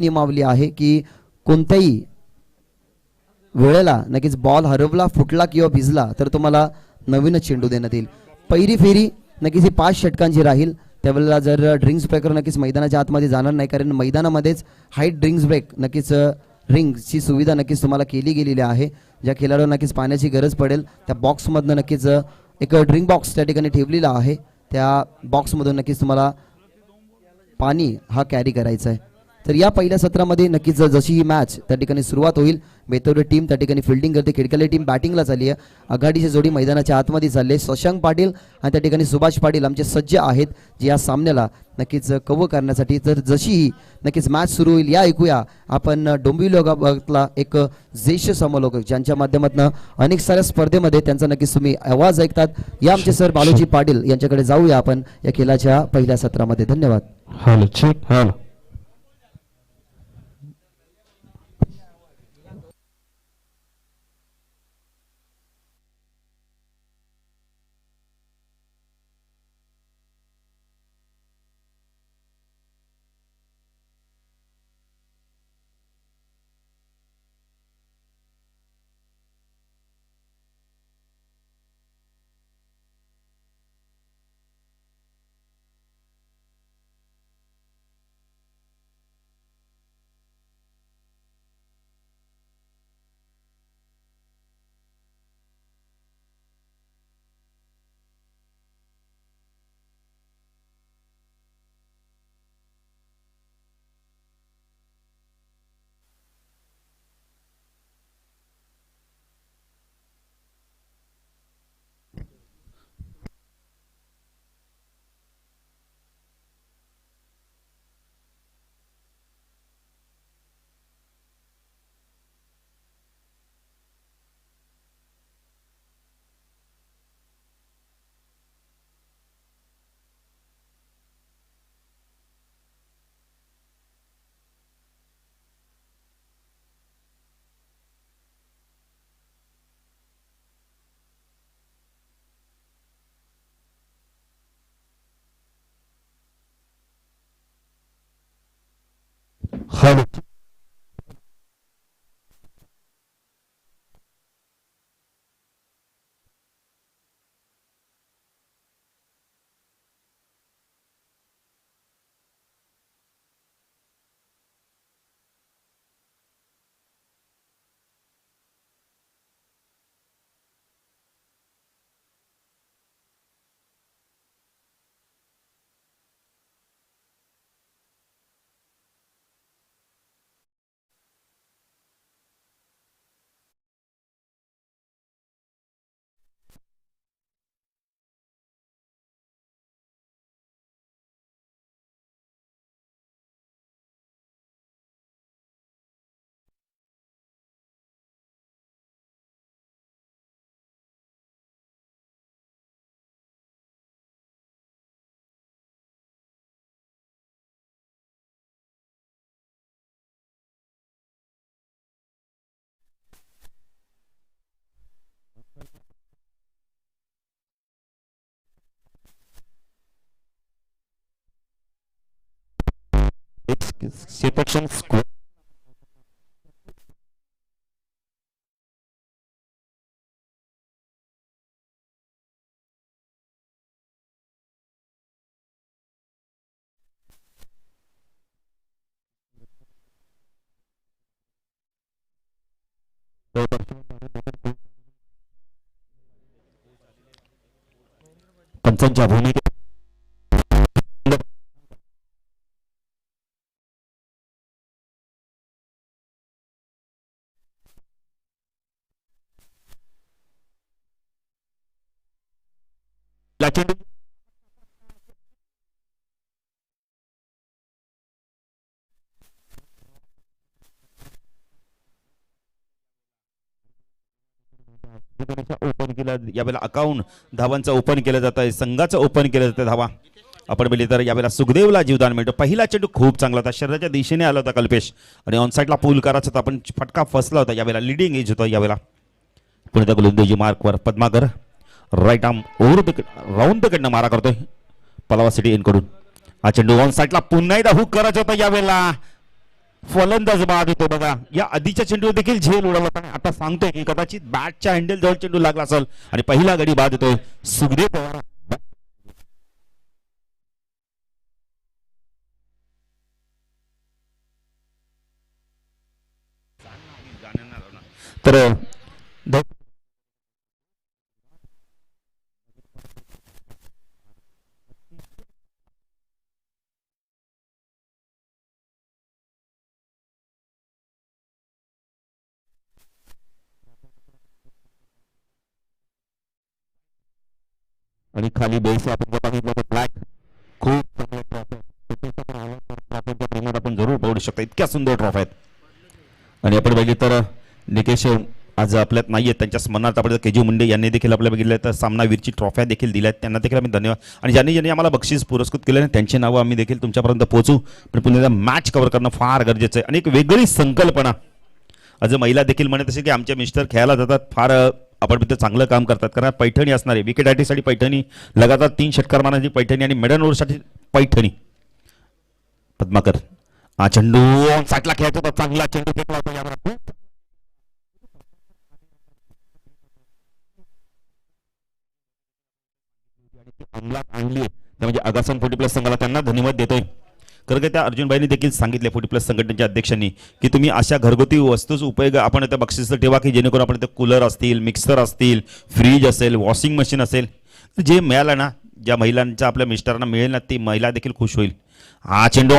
नियमावली आहे की कोणत्याही वेळेला नक्कीच बॉल हरवला, फुटला किंवा भिजला तर तुम्हाला नवीनच चेंडू देण्यात येईल. पहिली फेरी नक्कीच ही 5 षटकांची राहील. त्यावेळेला जर ड्रिंक्स ब्रेकर नक्कीच मैदानाच्या आतमध्ये जाणार नाही, कारण मैदानामध्येच हाईट ड्रिंक्स ब्रेक नक्कीच ड्रिंक्सची सुविधा नक्कीच तुम्हाला केली गेलेली आहे. ज्या खेळाडूंना नक्कीच पाण्याची गरज पडेल त्या बॉक्समधनं नक्कीच एक ड्रिंक बॉक्स त्या ठिकाणी ठेवलेला आहे. त्या बॉक्समधून नक्कीच तुम्हाला पाणी हा कॅरी करायचा आहे. तर या पहिल्या सत्रामध्ये नक्कीच जशी ही मॅच त्या ठिकाणी सुरुवात होईल, बेतोरे टीम त्या ठिकाणी फिल्डिंग करते, खिडकले टीम बॅटिंगला चालली आहे. आघाडीची जोडी मैदानाच्या आतमध्ये चालली आहे. शशांक पाटील आणि त्या ठिकाणी सुभाष पाटील आमचे सज्ज आहेत जे या सामन्याला नक्कीच कव्हर करण्यासाठी. तर जशी ही नक्कीच मॅच सुरू होईल या ऐकूया आपण डोंबिवली भागातला एक ज्येष्ठ समलोकक ज्यांच्या माध्यमातून अनेक साऱ्या स्पर्धेमध्ये त्यांचा नक्कीच तुम्ही आवाज ऐकतात, या आमचे सर बालूजी पाटील यांच्याकडे जाऊया आपण या खेळाच्या पहिल्या सत्रामध्ये. धन्यवाद. Hello check. Hello hello section square पंचांच्या भूमिकेत चेंडू ओपन केला. यावेळेला अकाउंट धावांचा ओपन केलं जात आहे, संघाचं ओपन केलं जातं धावा आपण बघितली तर यावेळेला सुखदेवला जीवदान मिळतो. पहिला चेंडू खूप चांगला होता, शरीराच्या दिशेने आला होता कल्पेश आणि ऑन साईडला पूल करायचा होता पण फटका फसला होता. यावेळेला लिडिंग एज होता. यावेळेला पुणे गोलंदाजी मार्कवर Padmakar right arm over the round the कडनं मारा करतोय पलावा सिटी इनकडून. हा चेंडू ऑन साईडला पुन्हा एकदा हुक करायचा होता. यावेळेला फलंदाज बाद होतो बघा. या आधीच्या चेंडूवर देखील झेल उडवला होता. आता सांगतोय की कदाचित बॅटच्या हँडल जवळ चेंडू लागला असेल आणि पहिला गडी बाद होतोय. सुखदेव पवार तर आणि खाली बेस आपण जर बघितलं तर ब्लॅक खूप चांगले ट्रॉफी प्रेमात आपण जरूर पाहू शकता. इतक्या सुंदर ट्रॉफी आहेत. आणि आपण बघितलं तर निकेश आज आपल्यात नाहीये, त्यांच्या स्मरणार्थ आपण केजी मुंडे यांनी देखील आपल्याला बघितलं तर सामनावीरची ट्रॉफ्या देखील दिल्यात. त्यांना देखील आम्ही धन्यवाद. आणि ज्यांनी ज्यांनी आम्हाला बक्षीस पुरस्कृत केले त्यांची नावं आम्ही देखील तुमच्यापर्यंत पोहोचू. पण पुन्हा मॅच कव्हर करणं फार गरजेचं आहे. आणि एक वेगळी संकल्पना आज महिला देखील म्हणत असेल की आमचे मिस्टर खेळायला जातात, फार आपण तिथे चांगलं काम करतात. कारण पैठणी असणार आहे. विकेट साठी पैठणी, लगातार 3 षटकार मारण्याची पैठणी आणि मिडन ओव्हरसाठी पैठणी. पद्माकर हा चेंडू साईडला खेळायचा होता, चांगला चेंडू फेकला होता. यावर अंमलात आणली म्हणजे अगासन 40+ संघाला त्यांना धन्यवाद देतोय. कारण त्या अर्जुनबाईंनी देखील सांगितले 40+ संघटनेच्या अध्यक्षांनी की तुम्ही अशा घरगुती वस्तूच उपयोग आपण त्या बक्षीस ठेवा की जेणेकरून आपण कूलर असतील, मिक्सर असतील, फ्रीज असेल, वॉशिंग मशीन असेल, जे मिळालं ना, ज्या महिलांच्या आपल्या मिस्टरांना मिळेल ना, ती महिला देखील खुश होईल. हा चेंडू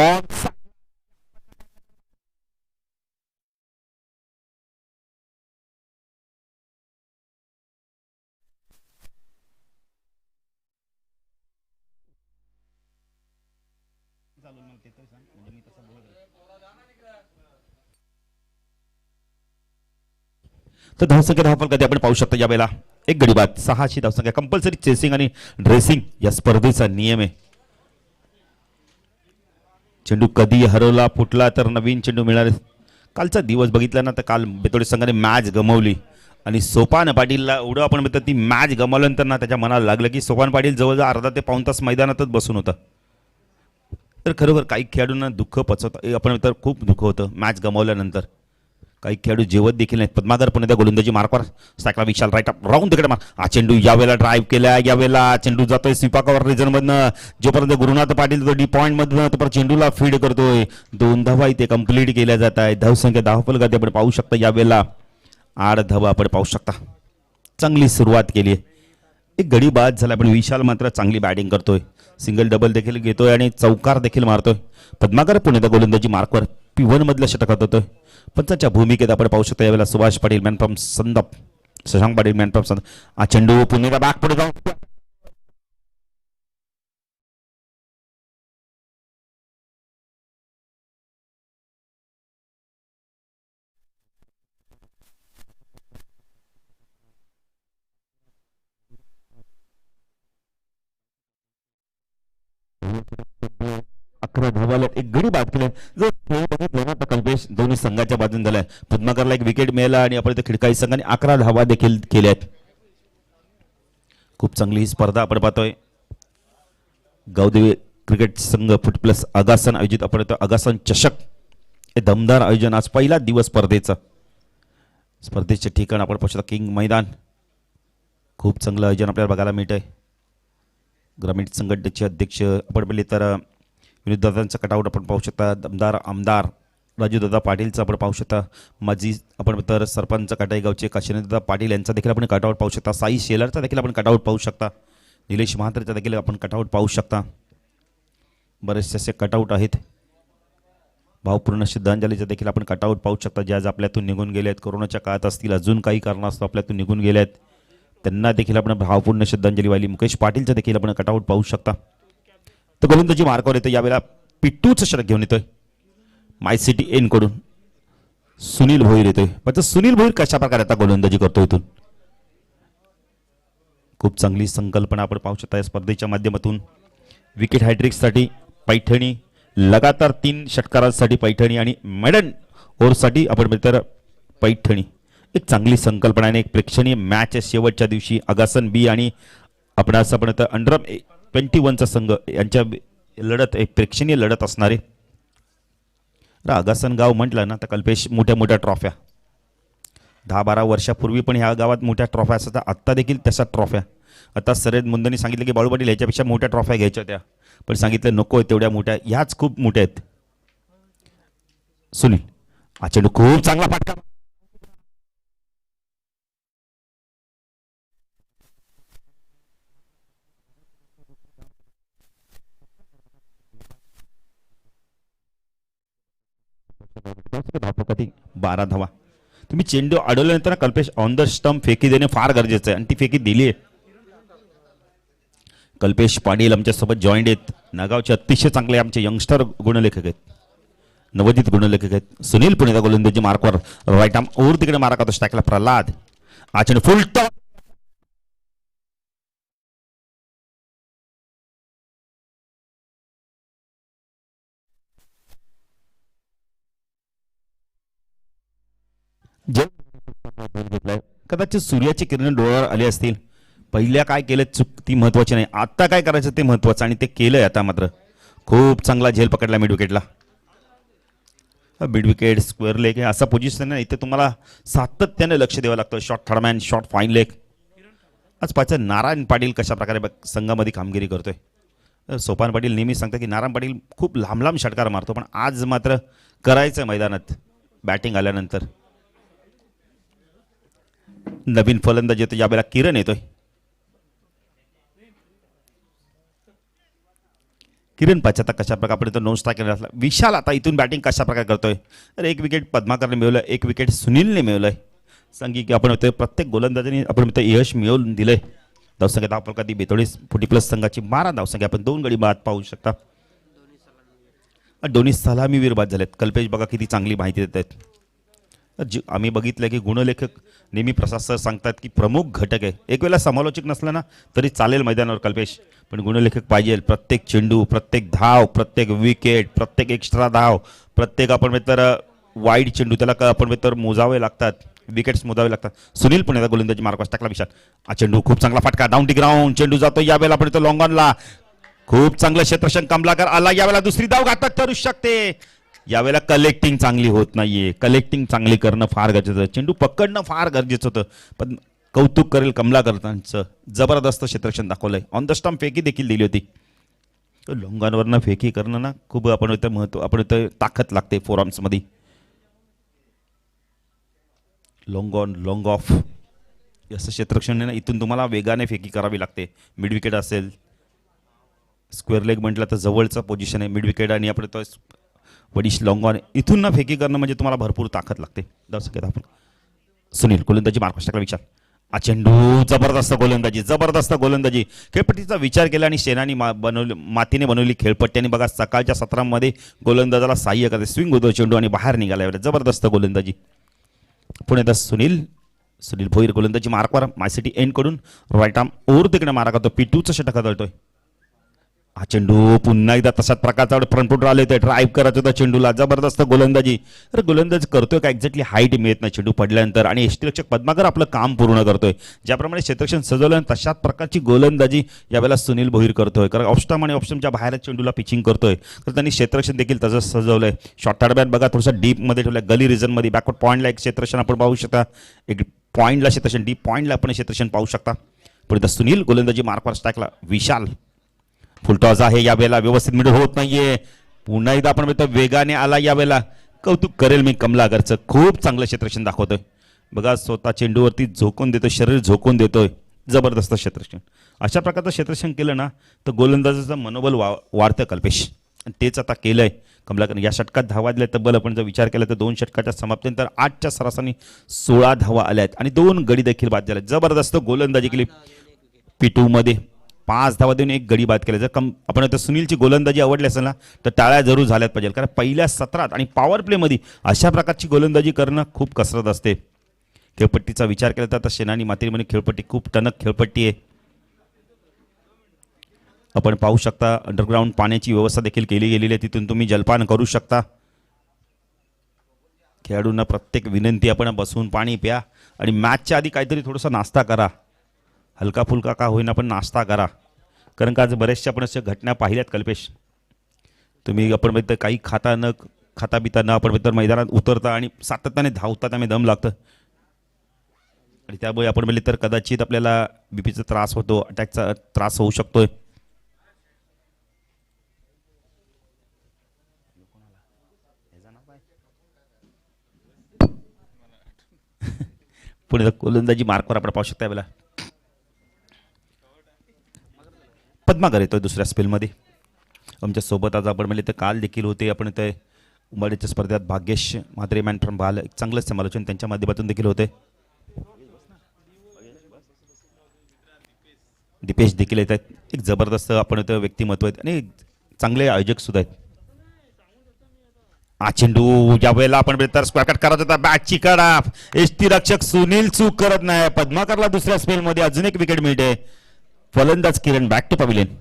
तर धावसंख्या धावफल कधी आपण पाहू शकतो. यावेळेला एक गडी बाद, 6ची धावसंख्या. कंपल्सरी चेसिंग आणि ड्रेसिंग या स्पर्धेचा नियम आहे. चेंडू कधी हरवला, फुटला तर नवीन चेंडू मिळणार. कालचा दिवस बघितला ना, तर काल बेतोडे संघाने मॅच गमावली आणि सोपान पाटीलला एवढं आपण म्हणतो ती मॅच गमावल्यानंतर ना त्याच्या मनाला लागलं की सोपान पाटील जवळजवळ अर्धा ते पाऊण तास मैदानातच बसून होता. तर खरोखर काही खेळाडूंना दुःख पचवतं, आपण तर खूप दुःख होतं मॅच गमावल्यानंतर. काही खेळाडू जेवत देखील नाहीत. पद्माकर पुणे त्या गोलंदाजी मार्कवर सायकला विशाल राईट अप राऊंड तिकडे मार. हा चेंडू यावेळेला ड्राईव्ह केला. यावेळेला चेंडू जातोय स्वीपाकावर रिझनमधनं. जोपर्यंत गुरुनाथ पाटील तो डी पॉईंटमधनं तोपर्यंत चेंडूला फीड करतोय. 2 धावा इथे कंप्लीट केल्या जात आहे. धावसंख्या धावफल आपण पाहू शकता. यावेळेला 8 धावा आपण पाहू शकता. चांगली सुरुवात केली आहे. एक गडी बाद झाला पण विशाल मात्र चांगली बॅटिंग करतोय. सिंगल डबल देखील घेतोय आणि चौकार देखील मारतोय. पद्माकर पुणे त्या गोलंदाजी मार्कवर P1 मधल्या षटकात होतोय. पंचांच्या भूमिकेत आपण पाहू शकतो. यावेळेला सुभाष पाटील मॅन फ्रॉम संदप, शशांक पाटील मॅन फ्रॉम संदप. हा चेंडू पुणेला बॅक पुढे जाऊन अकरा धावाल्यात एक गडी बाद केले. जर खेळ बघितलं ना तर कल्पेश दोन्ही संघाच्या बाजून झालाय. पद्माकरला एक विकेट मिळाला आणि आपण खिडकाई संघाने 11 धावा देखील केल्यात. खूप चांगली ही स्पर्धा आपण पाहतोय. गावदेवी क्रिकेट संघ फुट+ अगासन आयोजित आपण अगासन चषक हे दमदार आयोजन. आज पहिला दिवस स्पर्धेचा. स्पर्धेचे ठिकाण आपण पाहू शकता किंग मैदान. खूप चांगलं आयोजन आपल्याला बघायला मिळतंय. ग्रामीण संघटनेचे अध्यक्ष आपण पाहिले तर विनोददादांचा कटआउट आपण पाहू शकता. दमदार आमदार राजूदादा पाटीलचा आपण पाहू शकता. माजी आपण तर सरपंच कटाई गावचे काशीनाथदादा पाटील यांचा देखील आपण कटआउट पाहू शकता. साई शेलरचा देखील आपण कटआउट पाहू शकता. निलेश महात्रेचा देखील आपण कटआउट पाहू शकता. बरेचसे असे कटआउट आहेत. भावपूर्ण श्रद्धांजलीचा देखील आपण कटआउट पाहू शकता. जे आज आपल्यातून निघून गेले आहेत, कोरोनाच्या काळात असतील, अजून काही कारणास्तव आपल्यातून निघून गेले आहेत, त्यांना देखील आपण भावपूर्ण श्रद्धांजली वाहिली. मुकेश पाटीलचा देखील आपण कटआउट पाहू शकता. तर गोलंदाजी मार्कावर येतो. यावेळेला पिट्टूचं षटक घेऊन येतोय माय सिटी एन कडून सुनील भोईर येतोय. पण सुनील भोईर कशा प्रकारे आता गोलंदाजी करतो इथून. खूप चांगली संकल्पना आपण पाहू शकता या स्पर्धेच्या माध्यमातून. विकेट हॅट्रिकसाठी पैठणी, लगातार 3 षटकारांसाठी पैठणी आणि मेडन ओव्हरसाठी आपण तर पैठणी. एक चांगली संकल्पना आणि एक प्रेक्षणीय मॅच आहे शेवटच्या दिवशी. अगासन बी आणि आपण असं आपण अंडर 21चा संघ यांच्या लढत एक प्रेक्षणीय लढत असणारे. आगासन गाव म्हटलं ना तर कल्पेश मोठ्या मोठ्या ट्रॉफ्या 10-12 वर्षापूर्वी पण ह्या गावात मोठ्या ट्रॉफ्या असतात. आत्ता देखील तशा ट्रॉफ्या. आता सरेद मुंदेंनी सांगितलं की बाळू पाटील ह्याच्यापेक्षा मोठ्या ट्रॉफ्या घ्यायच्या होत्या, पण सांगितलं नको तेवढ्या मोठ्या, ह्याच खूप मोठ्या आहेत. सुनील हा चेंडू खूप चांगला फटका. धावपकाती 12 धावा. तुम्ही चेंडू अडवल्यानंतर ना कल्पेश ऑन द स्टंप फेकी देणे फार गरजेचं आहे आणि ती फेकी दिली आहे. कल्पेश पाटील आमच्यासोबत जॉईंट आहेत. नागावचे अतिशय चांगले आमचे यंगस्टर गुणलेखक आहेत, नवोदित गुणलेखक आहेत. सुनील पुणेचा गोलंदाजी मार्कवर राईट आर्म ओर तिकडे मारा करतो स्टॅकला प्रल्हाद. हा चेंडू फुल टॉप. कदाचित सूर्याची किरण डोळ्यावर आली असतील. पहिल्या काय केलं चूक ती महत्वाची नाही, आता काय करायचं ते महत्वाचं आणि ते केलंय. आता मात्र खूप चांगला झेल पकडला मिड विकेटला. मिड विकेट स्क्वेअर लेग हे असं पोझिशन आहे, इथे तुम्हाला सातत्याने लक्ष द्यावं लागतं. Short third man, short fine leg. आज पाहिजे नारायण पाटील कशा प्रकारे संघामध्ये कामगिरी करतोय. सोपान पाटील नेहमी सांगतात की नारायण पाटील खूप लांब लांब षटकार मारतो, पण आज मात्र करायचं मैदानात बॅटिंग आल्यानंतर. नवीन फलंदाज येतो यावेळेला किरण येतोय. किरण पाहिजे आता कशा प्रकारे नो स्ट्राईक केला असला. विशाल आता इथून बॅटिंग कशा प्रकारे करतोय. तर एक विकेट पद्माकरने मिळवलं, एक विकेट सुनीलने मिळवलंय. सांगी की आपण प्रत्येक गोलंदाजाने आपण यश मिळवून दिलंय. धावसंख्या धावपकाती 42 40 प्लस संघाची 12 धावसंख्या. आपण 2 गडी बाद पाहू शकता. दोन्ही सलामीवीर बाद झालेत. कल्पेश बघा किती चांगली माहिती देत आहेत. आम्ही बघितलं की गुणलेखक नेहमी प्रसाद सर सांगतात की प्रमुख घटक आहे. एक वेळेला समालोचक नसला ना तरी चालेल मैदानावर कल्पेश, पण गुणलेखक पाहिजे. प्रत्येक चेंडू, प्रत्येक धाव, प्रत्येक विकेट, प्रत्येक एक्स्ट्रा धाव, प्रत्येक आपण तर वाईड चेंडू त्याला आपण तर मोजावे लागतात, विकेट्स मोजावे लागतात. सुनील पुणेचा गोलंदाजी मार्कवर टाकला विशाल. हा चेंडू खूप चांगला फटका डाऊन टी ग्राउंड. चेंडू जातो यावेळेला आपण लॉंग ऑनला. खूप चांगलं क्षेत्ररक्षण कमलाकर आला. यावेळेला दुसरी धाव घातक करू शकते. यावेळेला कलेक्टिंग चांगली होत नाहीये. कलेक्टिंग चांगली करणं फार गरजेचं होतं. चेंडू पकडणं फार गरजेचं होतं. पण कौतुक करेल कमलाकरांचं, जबरदस्त क्षेत्ररक्षण दाखवलंय. ऑन द स्टंप फेकी देखील दिली होती. लॉंगॉनवरनं फेकी करणं ना खूप आपण इथं महत्व, आपण इथं ताकद लागते फोरआर्म्समध्ये. लॉंग ऑन लॉंग ऑफ असं क्षेत्ररक्षण ना इथून तुम्हाला वेगाने फेकी करावी लागते. मिड विकेट असेल, स्क्वेअर लेग म्हटलं तर जवळचं पोझिशन आहे मिड विकेट, आणि आपण तो वडिश लॉंग ऑन इथून ना फेकी करणं म्हणजे तुम्हाला भरपूर ताकद लागते. दर्शक आपण सुनील गोलंदाजी मार्कवर टाकला विचार. हा चेंडू जबरदस्त गोलंदाजी, जबरदस्त गोलंदाजी. खेळपट्टीचा विचार केला आणि शेनानी मातीने बनवली खेळपट्टी. आणि बघा सकाळच्या सत्रामध्ये गोलंदाजाला सहाय्य करते. स्विंग होतो चेंडू आणि बाहेर निघाला. जबरदस्त गोलंदाजी. पुणे सुनील भोईर गोलंदाजी मार्कवर मायसिटी एंड कडून राईट आर्म ओर तिकडे मारा करतो. P2चं षटक आदळतोय. हा चेंडू पुन्हा एकदा तशाच प्रकारचा फ्रंट फुट आले होते. ड्राईव्ह करत होता चेंडूला. जबरदस्त गोलंदाजी. तर गोलंदाज करतोय का एक्झॅक्टली हाईट मिळत नाही चेंडू पडल्यानंतर, आणि यष्टीरक्षक पद्माकर आपलं काम पूर्ण करतोय. ज्याप्रमाणे क्षेत्ररक्षण सजवलं तशाच प्रकारची गोलंदाजी यावेळेला सुनील भोईर करतोय. कारण ऑफस्टम आणि ऑफस्टमच्या बाहेर चेंडूला पिचिंग करतोय. तर त्यांनी क्षेत्ररक्षण देखील तसंच सजवलंय. शॉर्ट थर्ड बॅट बघा थोडंसं डीपमध्ये ठेवलं, गली रिजनमध्ये. बॅकवर्ड पॉईंटला एक क्षेत्ररक्षण आपण पाहू शकता. एक पॉईंटला क्षेत्ररक्षण, डीप पॉईंटला आपण क्षेत्ररक्षण पाहू शकता. पुढे सुनील गोलंदाजी मार्कवर स्टॅकला विशाल. फुलटॉस आहे यावेळेला, व्यवस्थित मिडल होत नाहीये. पुन्हा एकदा आपण म्हणतो वेगाने आला यावेळेला. कौतुक करेल मी कमलाकरचं, खूप चांगलं क्षेत्ररक्षण दाखवतोय. बघा स्वतः चेंडूवरती झोकून देतोय, शरीर झोकून देतोय. जबरदस्त क्षेत्ररक्षण. अशा प्रकारचं क्षेत्ररक्षण केलं ना तर गोलंदाजाचं मनोबल वाढतं कल्पेश, आणि तेच आता केलंय कमलाकर. या षटकात धावा दिल्या तब्बल आपण जर विचार केला तर 2 षटकाच्या समाप्तीनंतर 8च्या सरासरी 16 धावा आल्या आहेत आणि 2 गडी देखील बाद झाले. जबरदस्त गोलंदाजी केली. P2 मध्ये 5 धावा देऊन 1 गडी बाद केला. जर आपण आता सुनीलची गोलंदाजी आवडली असेल ना तर टाळ्या जरूर झाल्याच पाहिजे, कारण पहिल्या सत्रात आणि पॉवर प्लेमध्ये अशा प्रकारची गोलंदाजी करणं खूप कसरत असते. खेळपट्टीचा विचार केला तर आता शेनानी मातीमध्ये खेळपट्टी खूप टणक खेळपट्टी आहे. आपण पाहू शकता अंडरग्राऊंड पाण्याची व्यवस्था देखील केली गेलेली आहे. तिथून तुम्ही जलपान करू शकता. खेळाडूंना प्रत्येक विनंती आपण बसून पाणी प्या आणि मॅचच्या आधी काहीतरी थोडासा नाश्ता करा. हलका फुलका का होईना पण नाश्ता करा, कारण का आज बऱ्याचशा आपण अशा घटना पाहिल्यात कल्पेश. तुम्ही आपण काही खाता न खाता पिता न आपण तर मैदानात उतरता आणि सातत्याने धावता त्यामुळे दम लागतं आणि त्यामुळे आपण बोलले तर कदाचित आपल्याला बीपीचा त्रास होतो, अटॅकचा त्रास होऊ शकतोय. पुढे गोलंदाजी मार्कवर आपण पाहू शकता यावेळेला पद्माकर येतोय दुसऱ्या स्पेलमध्ये. आमच्या सोबत आज आपण म्हणले तर काल देखील होते आपण ते उंबरठ्याच्या स्पर्धेत भाग्येश म्हात्रे मॅन फ्रॉम बाल एक चांगलंच समालोचन त्यांच्या माध्यमातून देखील होते. दीपेश देखील येत आहेत. एक जबरदस्त आपण इथं व्यक्तिमत्व आहेत आणि चांगले आयोजक सुद्धा आहेत. चेंडू ज्या वेळेला आपण तर स्क्वेअर कट करत होता बॅटची कडा एसटी रक्षक सुनील चूक करत नाही. पद्माकरला दुसऱ्या स्पेलमध्ये अजून एक विकेट मिळते. फलंदाज किरण बॅक टू पॅव्हिलियन.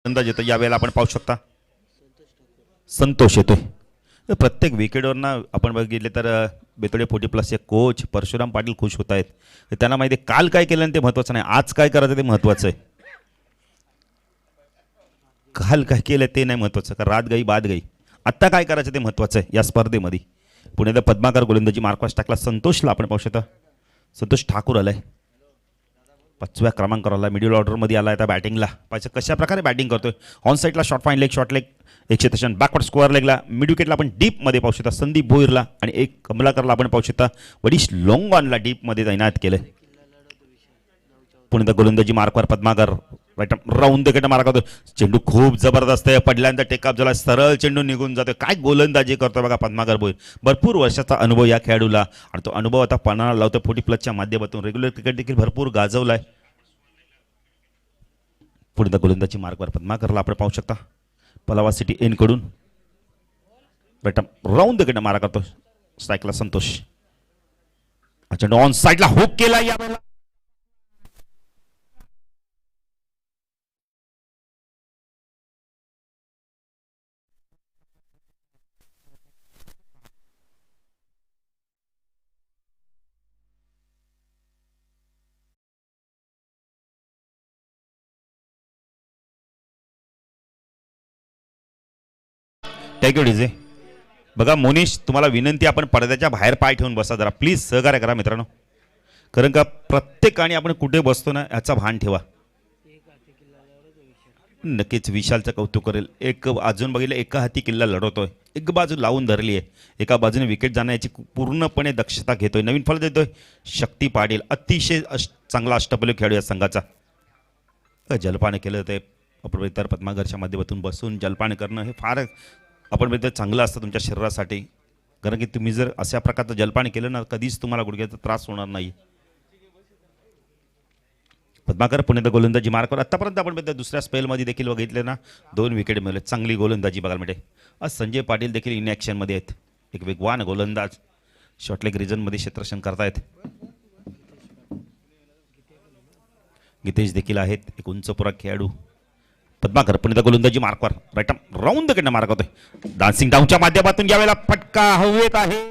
फलंदाज येतो यावेळेला आपण पाहू शकता संतोष येतोय. प्रत्येक विकेटवरनं आपण बघितले तर बेतोडे 40+ कोच परशुराम पाटील खुश होत आहेत. त्यांना माहिती आहे काल काय केलं ते महत्वाचं नाही, आज काय करायचं ते महत्वाचं आहे. काल काय केलं ते नाही महत्वाचं, कारण रात गई बाद गई. आत्ता काय करायचं ते महत्वाचं आहे या स्पर्धेमध्ये. पुण्याला पद्माकर गोलंदाजी मार्कवास टाकला. संतोषला आपण पाहू शकता संतोष ठाकूर आलाय 5व्या क्रमांकावर आला. मिडल ऑर्डरमध्ये आला आता बॅटिंगला. पाहिजे कशा प्रकारे बॅटिंग करतोय. ऑन साईडला short fine leg short leg 100 backward square लेगला मिड विकेटला आपण डीपमध्ये पाहू शकता संदीप भोईरला आणि एक कमलाकरला आपण पाहू शकता वडिश लॉंग ऑनला डीपमध्ये तैनात केलं. पुणे गोलंदाजी मार्कवर पद्माकर राऊंड विकेट मार्क होतो. चेंडू खूप जबरदस्त आहे. पडल्यानंतर टेकअप झाला सरळ चेंडू निघून जातो. काय गोलंदाजी करतो बघा पद्माकर भोईर. भरपूर वर्षाचा अनुभव या खेळाडूला आणि तो अनुभव आता पणाला लावतो. 40+ माध्यमातून रेग्युलर क्रिकेट देखील भरपूर गाजवलाय. पुढे गोलंदाजी मार्कवर पद्माकरला आपण पाहू शकता पलावा सिटी एन कडून राऊंड विकेट मारा करतो. स्ट्राईकला संतोष. चेंडू ऑन साईडला हुक केला यावेळेला. Thank you DJ. बघा मोनिश तुम्हाला विनंती आपण पडद्याच्या बाहेर पाय ठेवून बसा जरा प्लीज सहकार्य करा मित्रांनो. कारण का प्रत्येकाने आपण कुठे बसतो ना याचा भान ठेवा. नक्कीच विशालचं कौतुक करेल. एक अजून बघितलं एका हाती किल्ला लढवतोय. एक बाजू लावून धरली आहे. एका बाजूने विकेट जाण्याची पूर्णपणे दक्षता घेतोय. नवीन फलंदाज देतोय शक्ती पाटील. अतिशय चांगला अष्टपैलू खेळाडू या संघाचा. जलपान केलं ते आपण इतर पद्माकरच्या माध्यमातून बसून जलपान करणं हे फार आपण चांगलं असतं तुमच्या शरीरासाठी. कारण की तुम्ही जर अशा प्रकारचं जलपान केलं ना कधीच तुम्हाला गुडघ्याचा त्रास होणार नाही. पद्माकर पुणे गोलंदाजी मार्कवर आतापर्यंत आपण दुसऱ्या स्पेलमध्ये देखील बघितले ना 2 विकेट मिळाले. चांगली गोलंदाजी बघायला मिळते. आज संजय पाटील देखील इन ॲक्शनमध्ये आहेत. एक वेगवान गोलंदाज शॉर्टलेग रिजनमध्ये क्षेत्ररक्षण करतायत. गीतेश देखील आहेत एक उंचपुरा खेळाडू. पद्माकर पुणे गोलंदाजी मार्कवर राऊंड विकेट मार्क होतोय. डान्सिंग डाऊनच्या माध्यमातून यावेळेला फटका हवेत आहे.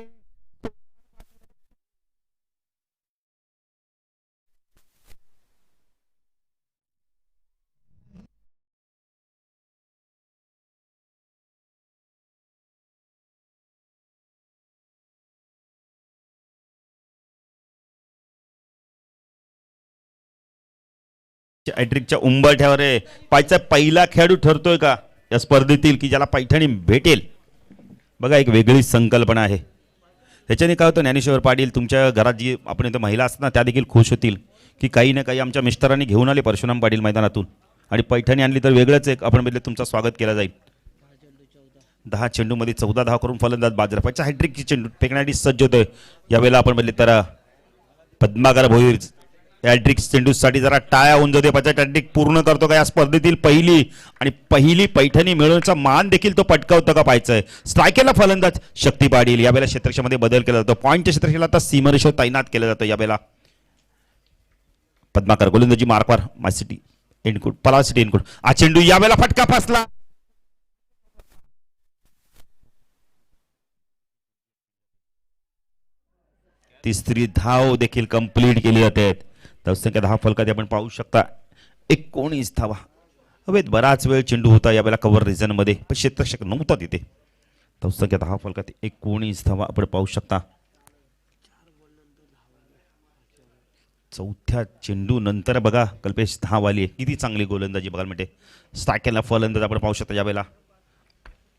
हॅट्रिकच्या उंबरठ्यावर पायचा पहिला खेळाडू ठरतोय का या स्पर्धेतील की ज्याला पैठणी भेटेल. बघा एक वेगळी संकल्पना आहे. ह्याच्याने काय होतं ज्ञानेश्वर पाटील तुमच्या घरात जी आपण इथं महिला असतात ना त्या देखील खुश होतील की काही ना काही आमच्या मिस्टरांनी घेऊन आले परशुराम पाटील मैदानातून आणि पैठणी आणली तर वेगळंच एक आपण बदले तुमचं स्वागत केलं जाईल. 10 चेंडूमध्ये 14 धावा करून फलंदाज बाजरा पायचा हॅट्रिकची चेंडू फेकण्यासाठी सज्ज होतोय. यावेळेला आपण बदले तर पद्माकर भोईर हॅट्रिक चेंडूसाठी जरा टाळ्या होऊन जाते. पायचा हॅट्रिक पूर्ण करतो का या स्पर्धेतील पहिली पैठणी मिळवण्याचा मान देखील तो पटकावतो का पाहायचंय. स्ट्रायकेला फलंदाज शक्ती पाटील. यावेळेला क्षेत्रक्षेत्रामध्ये बदल केला जातो. पॉईंटच्या क्षेत्रक्षेत्राला आता सीमारेषेवर तैनात केलं जातं. यावेळेला पद्माकर गोलंदाजी मार्कवर माय सिटी एनकोड पलाव सिटी एनकोड. हा चेंडू यावेळेला फटका फसला. तिसरी धाव देखील कंप्लीट केली जाते. धावसंख्या 10 फलकात आपण पाहू शकता 19 धावा. हवेत बराच वेळ चेंडू होता यावेळेला कव्हर रिजन मध्ये, पण क्षेत्ररक्षक नव्हता तिथे. धावसंख्या 10 फलकात 19 धावा आपण पाहू शकता. चौथ्या चेंडू नंतर बघा कल्पेश धाव आली. किती चांगली गोलंदाजी बघायला मिळते. स्ट्राईक केला फलंदाज आपण पाहू शकता यावेळेला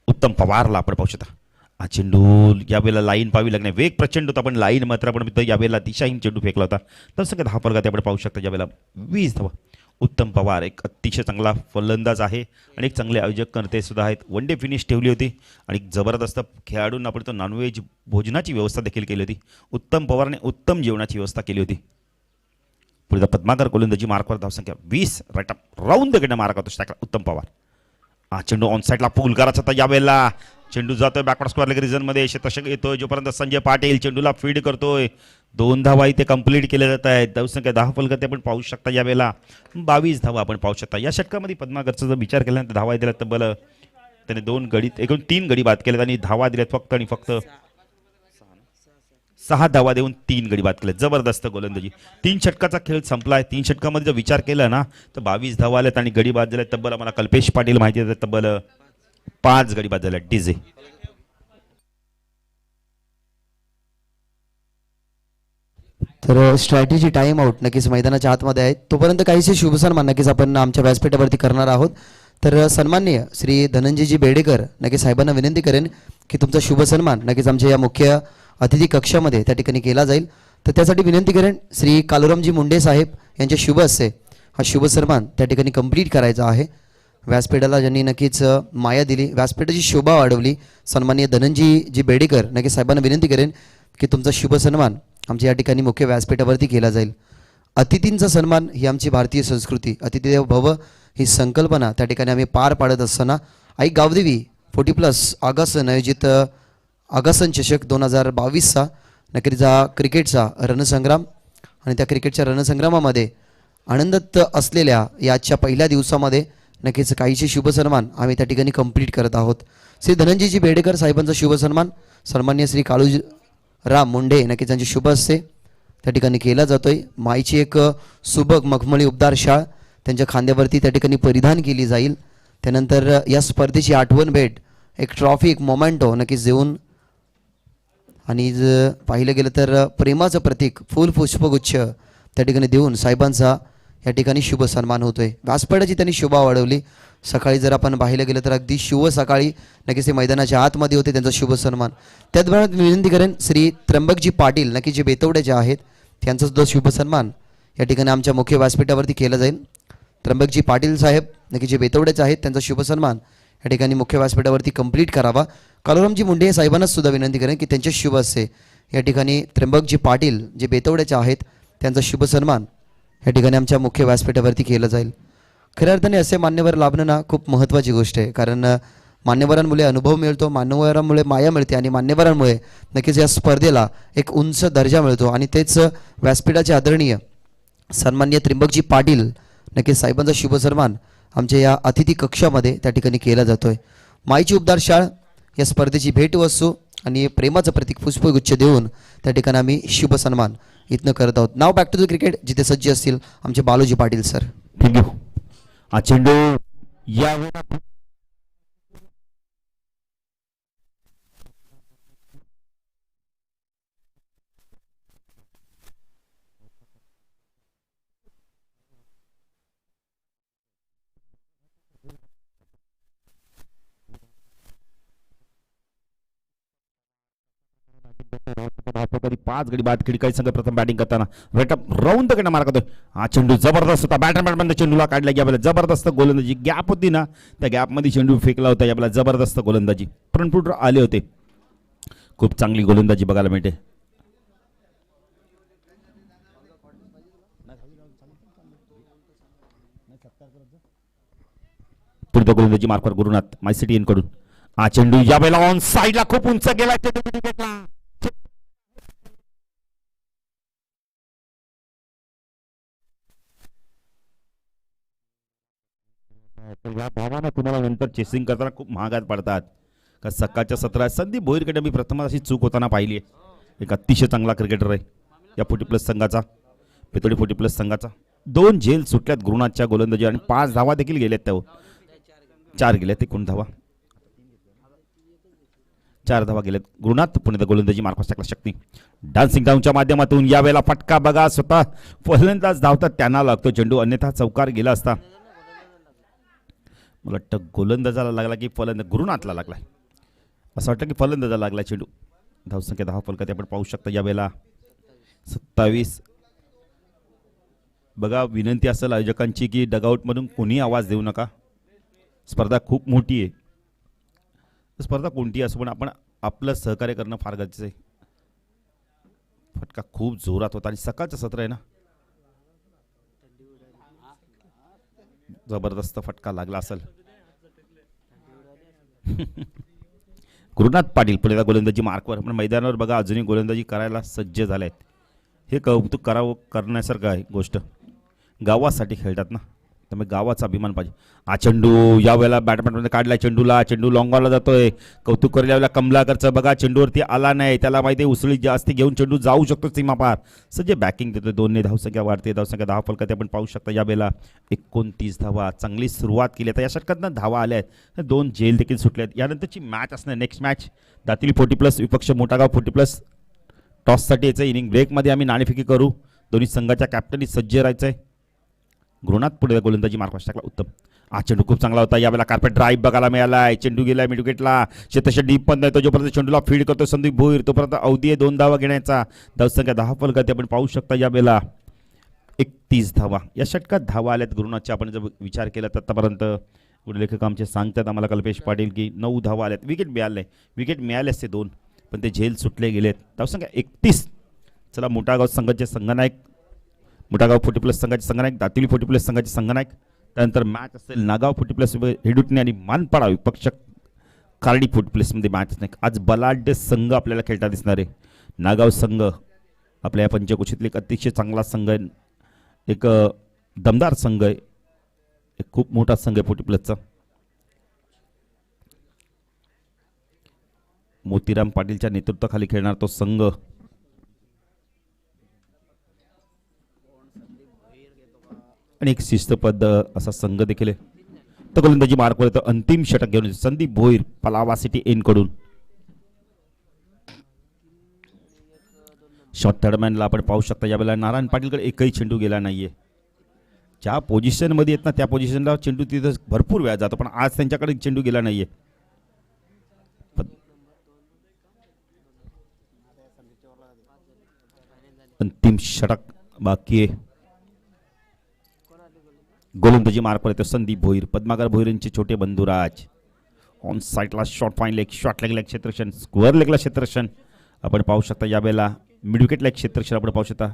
उत्तम पवारला आपण पाहू शकता. हा चेंडू यावेळेला लाईन पाहावी लागणे, वेग प्रचंड होता पण लाईन मात्र आपण यावेळेला दिशाहीन चेंडू फेकला होता. धावसंख्या 10 फलकात आपण पाहू शकता यावेळेला 20 धावा. उत्तम पवार एक अतिशय चांगला फलंदाज आहे आणि एक चांगले आयोजक करते सुद्धा आहेत. वन डे फिनिश ठेवली होती आणि जबरदस्त खेळाडूंना आपण तो नॉनव्हेज भोजनाची व्यवस्था देखील केली होती. उत्तम पवारने उत्तम जेवणाची व्यवस्था केली होती. पुढे पद्माकर गोलंदाजी मार्कवर धावसंख्या 20 राईट अप राऊंड कडे मार्क होतो उत्तम पवार. हा चेंडू ऑन साईडला पूल करायचा होता यावेळेला. चेंडू जातोय बॅकवर्ड स्क्वेअर लेग रिजन मध्ये. क्षेत्ररक्षक येतोय जोपर्यंत संजय पाटील चेंडूला फीड करतोय. 2 धावा इथे कंप्लीट केल्या जात आहेत. धावसंख्या 10 फलकात आपण पाहू शकता यावेळेला 22 धावा आपण पाहू शकता. या षटकामध्ये पद्माकरचा जर विचार केला तर धावा दिल्यात तब्बल त्याने 2 गडी एकूण 3 गडी बाद केलेत आणि धावा दिल्यात फक्त आणि फक्त 6 धावा देऊन 3 गडी बाद केले. जबरदस्त गोलंदाजी. 3 षटकाचा खेळ संपलाय. 3 षटकामध्ये जर विचार केला ना तर 22 धावा आल्यात आणि गडी बाद झाल्यात तब्बल. आम्हाला कल्पेश पाटील माहिती आहे तब्बल 5 गडी बाद झाल्यात. डीजे तर स्ट्रॅटेजी टाइम आउट नक्कीच मैदानाच्या आतमध्ये आहे. तोपर्यंत काहीसे शुभ सन्मान नक्कीच आपण आमच्या व्यासपीठावरती करणार आहोत. तर सन्माननीय श्री धनंजयजी बेडेकर नक्कीच साहेबांना विनंती करेन की तुमचा शुभ सन्मान नक्कीच आमच्या या मुख्य अतिथी कक्षामध्ये त्या ठिकाणी केला जाईल. तर त्यासाठी विनंती करेन श्री कालुरामजी मुंडे साहेब यांच्या शुभ हस्ते हा शुभ सन्मान त्या ठिकाणी कंप्लीट करायचा आहे. व्यासपीठाला ज्यांनी नक्कीच माया दिली, व्यासपीठाची शोभा वाढवली, सन्माननीय धनंजयजी बेडेकर नक्कीच साहेबांना विनंती करेन की तुमचा शुभ सन्मान आमच्या या ठिकाणी मुख्य व्यासपीठावरती केला जाईल. अतिथींचा सन्मान ही आमची भारतीय संस्कृती, अतिथी भव ही संकल्पना त्या ठिकाणी आम्ही पार पाडत असताना आई गावदेवी 40+ आगासन आयोजित आगासन चषक 2022चा नक्कीच हा क्रिकेटचा रणसंग्राम आणि त्या क्रिकेटच्या रणसंग्रामामध्ये आनंदात असलेल्या याच्या पहिल्या दिवसामध्ये नक्कीच काहीचे शुभ सन्मान आम्ही त्या ठिकाणी कंप्लीट करत आहोत. श्री धनंजयजी बेडेकर साहेबांचा शुभ सन्मान सन्मान्य श्री काळूराम मुंडे नक्कीच त्यांचे शुभ हस्ते त्या ठिकाणी केला जातोय. माईची एक सुबक मखमली उबदार शाळ त्यांच्या खांद्यावरती त्या ठिकाणी परिधान केली जाईल. त्यानंतर या स्पर्धेची आठवण भेट एक ट्रॉफी एक मोमेंटो नक्कीच देऊन आणि पाहिलं गेलं तर प्रेमाचं प्रतीक फुल पुष्पगुच्छ त्या ठिकाणी देऊन साहेबांचा या ठिकाणी शुभ सन्मान होतोय. व्यासपीठाची त्यांनी शोभा वाढवली. सकाळी जर आपण पाहिलं गेलं तर अगदी शुभ सकाळी नक्कीच ते मैदानाच्या आतमध्ये होते त्यांचा शुभ सन्मान. त्याचबरोबर मी विनंती करेन श्री त्र्यंबकजी पाटील नक्की जे बेतवड्याचे आहेत त्यांचा सुद्धा शुभ सन्मान या ठिकाणी आमच्या मुख्य व्यासपीठावरती केला जाईल. त्र्यंबकजी पाटील साहेब नक्की जे बेतवड्याचे आहेत त्यांचा शुभ सन्मान या ठिकाणी मुख्य व्यासपीठावरती कंप्लीट करावा. कालुरामजी मुंडे साहेबांना सुद्धा विनंती करेन की त्यांचे शुभ हस्ते या ठिकाणी त्र्यंबकजी पाटील जे बेतवड्याचे आहेत त्यांचा शुभ सन्मान या ठिकाणी आमच्या मुख्य व्यासपीठावरती केलं जाईल. खऱ्या अर्थाने असे मान्यवर लाभणं ना खूप महत्त्वाची गोष्ट आहे, कारण मान्यवरांमुळे अनुभव मिळतो, मान्यवरांमुळे माया मिळते आणि मान्यवरांमुळे नक्कीच या स्पर्धेला एक उंच दर्जा मिळतो. आणि तेच व्यासपीठाचे आदरणीय सन्माननीय त्र्यंबकजी पाटील नक्कीच साहेबांचा शुभ सन्मान आमच्या या अतिथी कक्षामध्ये त्या ठिकाणी केला जातोय. माईची उबदार शाळ या स्पर्धेची भेटवस्तू आणि प्रेमाचं प्रतीक पुष्पगुच्छ देऊन त्या ठिकाणी आम्ही शुभ सन्मान इथनं करत आहोत. नाव बॅक टू द क्रिकेट जिथे सज्ज असतील आमचे बालूजी पाटील सर. थँक्यू. हा चेंडू यावेळेला तरी 5 गडी बाद खेळी काही संघ प्रथम बॅटिंग करताना राऊंड कडे मार्क होतोय. हा चेंडू जबरदस्त होता. बॅटमॅन चेंडूला काढला यावेळेला जबरदस्त गोलंदाजी. गॅप होती ना त्या गॅपमध्ये चेंडू फेकला होता यावेळेला जबरदस्त गोलंदाजी. फ्रंट फुटर आले होते. खूप चांगली गोलंदाजी बघायला मिळते. पुढे गोलंदाजी मार्कवर गुरुनाथ माय सिटी कडून. हा चेंडू यावेळेला ऑन साईडला खूप उंच गेला. तर या भावानं तुम्हाला नंतर चेसिंग करताना खूप महागात पडतात. का सकाळच्या सत्रात संदीप भोईरकडे मी प्रथम अशी चूक होताना पाहिली आहे. एक अतिशय चांगला क्रिकेटर आहे या 40 प्लस संघाचा, पितोडी 40 प्लस संघाचा. 2 झेल सुटल्यात गुरुनाथच्या गोलंदाजी आणि 5 धावा देखील गेल्यात. त्या 4 गेल्यात, 1 धावा, 4 धावा गेल्यात. गुरुनाथ पुणे गोलंदाजी मार्कस टाकला शक्ती. डान्सिंग डाऊनच्या माध्यमातून यावेळेला फटका बघा, स्वतः फलंदाज धावतात त्यांना लागतो चेंडू, अन्यथा चौकार गेला असता. मला वाटतं गोलंदाजाला लागला की फलंदाज गुरुनाथला लागलाय, असं वाटतं की फलंदाजाला लागला चेंडू. धावसंख्या 10 फलकात आपण पाहू शकता यावेळेला 27. बघा, विनंती असेल आयोजकांची की डगआउटमधून कोणी आवाज देऊ नका. स्पर्धा खूप मोठी आहे. स्पर्धा कोणती असो पण आपण आपलं सहकार्य करणं फार गरजेचं आहे. फटका खूप जोरात होता आणि सकाळचं सत्र आहे ना, जबरदस्त फटका लागला असेल. गुरुनाथ पाटील पुढे गोलंदाजी मार्कवर. पण मैदानावर बघा अजूनही गोलंदाजी करायला सज्ज झाले आहेत. हे कौतुक करावं, करण्यासारखं आहे गोष्ट. गावासाठी खेळतात ना, त्यामुळे गावाचा अभिमान पाहिजे. हा चेंडू यावेळेला बॅटमॅनमध्ये काढलाय चेंडूला. चेंडू लॉंगॉनला जातोय. कौतुक करायला यावेळेला कमलाकरचं बघा, चेंडूवरती आला नाही. त्याला माहिती आहे उसळी जास्ती घेऊन चेंडू जाऊ शकतो सीमापार. सज्ज बॅकिंग देतोय. 2 धावसंख्या वाढते. धावसंख्या 10 फलकात आपण पाहू शकता. यावेळेला 29 धावा, चांगली सुरुवात केली. तर या षटकातनं धावा आल्या आहेत. 2 झेल देखील सुटल्या आहेत. यानंतरची मॅच असणार नेक्स्ट मॅच दातिली 40 प्लस विपक्ष मोठागाव 40 प्लस. टॉससाठी यायचं इनिंग ब्रेकमध्ये आम्ही नाणेफेकी करू. दोन्ही संघाच्या कॅप्टनी सज्ज राहायचं आहे. गुरुनाथ पुढे गोलंदाजी मार्कस टाकला उत्तम. हा चेंडू खूप चांगला होता. यावेळेला कार्पेट ड्राईव्ह बघायला मिळालाय. चेंडू गेलाय मिड विकेटला. क्षेत्रक्षण डीप पण नाही तो, जोपर्यंत चेंडूला फीड करतो संदीप भोईर तोपर्यंत अवधी आहे 2 धावा घेण्याचा. धावसंख्या 10 फलकात आपण पाहू शकता. यावेळेला 31 धावा. या षटकात धावा आल्यात गुरुनाथच्या. आपण जर विचार केला तर आतापर्यंत लेखक आमचे सांगतात आम्हाला कल्पेश पाटील की 9 धावा आल्यात. विकेट मिळाले, विकेट मिळाले असते 2 पण ते झेल सुटले गेलेत. धावसंख्या 31. चला, मोठागाव संघाचे संघनायक, मोठागाव 40 प्लस संघाचे संघनायक, दातिली 40 प्लस संघाचे संघनायक. त्यानंतर मॅच असेल नागाव 40 प्लस हेडुटणे आणि मानपाडा विपक्ष कार्डी 40 प्लसमध्ये मॅच असणार. आज बलाढ्य संघ आपल्याला खेळता दिसणार आहे. नागाव संघ आपल्या या पंचकोशीतले एक अतिशय चांगला संघ आहे. एक दमदार संघ आहे. एक खूप मोठा संघ आहे 40 प्लसचा. मोतीराम पाटीलच्या नेतृत्वाखाली खेळणार तो संघ. आणि एक शिस्तबद्ध असा संघ देखील आहे. तर गोलंदाजी मार्कवर तर अंतिम षटक घेऊन संदीप भोईर पलावा सिटी एन कडून. शॉर्ट थर्डमॅनला आपण पाहू शकता. यावेळेला नारायण पाटीलकडे एकही चेंडू गेला नाहीये. ज्या पोझिशनमध्ये येत ना त्या पोझिशनला चेंडू तिथं भरपूर वेळा जातो, पण आज त्यांच्याकडे चेंडू गेला नाहीये. अंतिम षटक बाकी आहे. गोलंदाजी मार्कवर येतो संदीप भोईर. पद्माकर भोईर यांचे छोटे बंधुराज. ऑन साईडला शॉर्ट फाईन लेग, शॉर्ट लेगला क्षेत्रक्षण, स्क्वेअर लेगला क्षेत्रक्षण आपण पाहू शकता. यावेळेला मिड विकेटला एक क्षेत्रक्षण आपण पाहू शकता.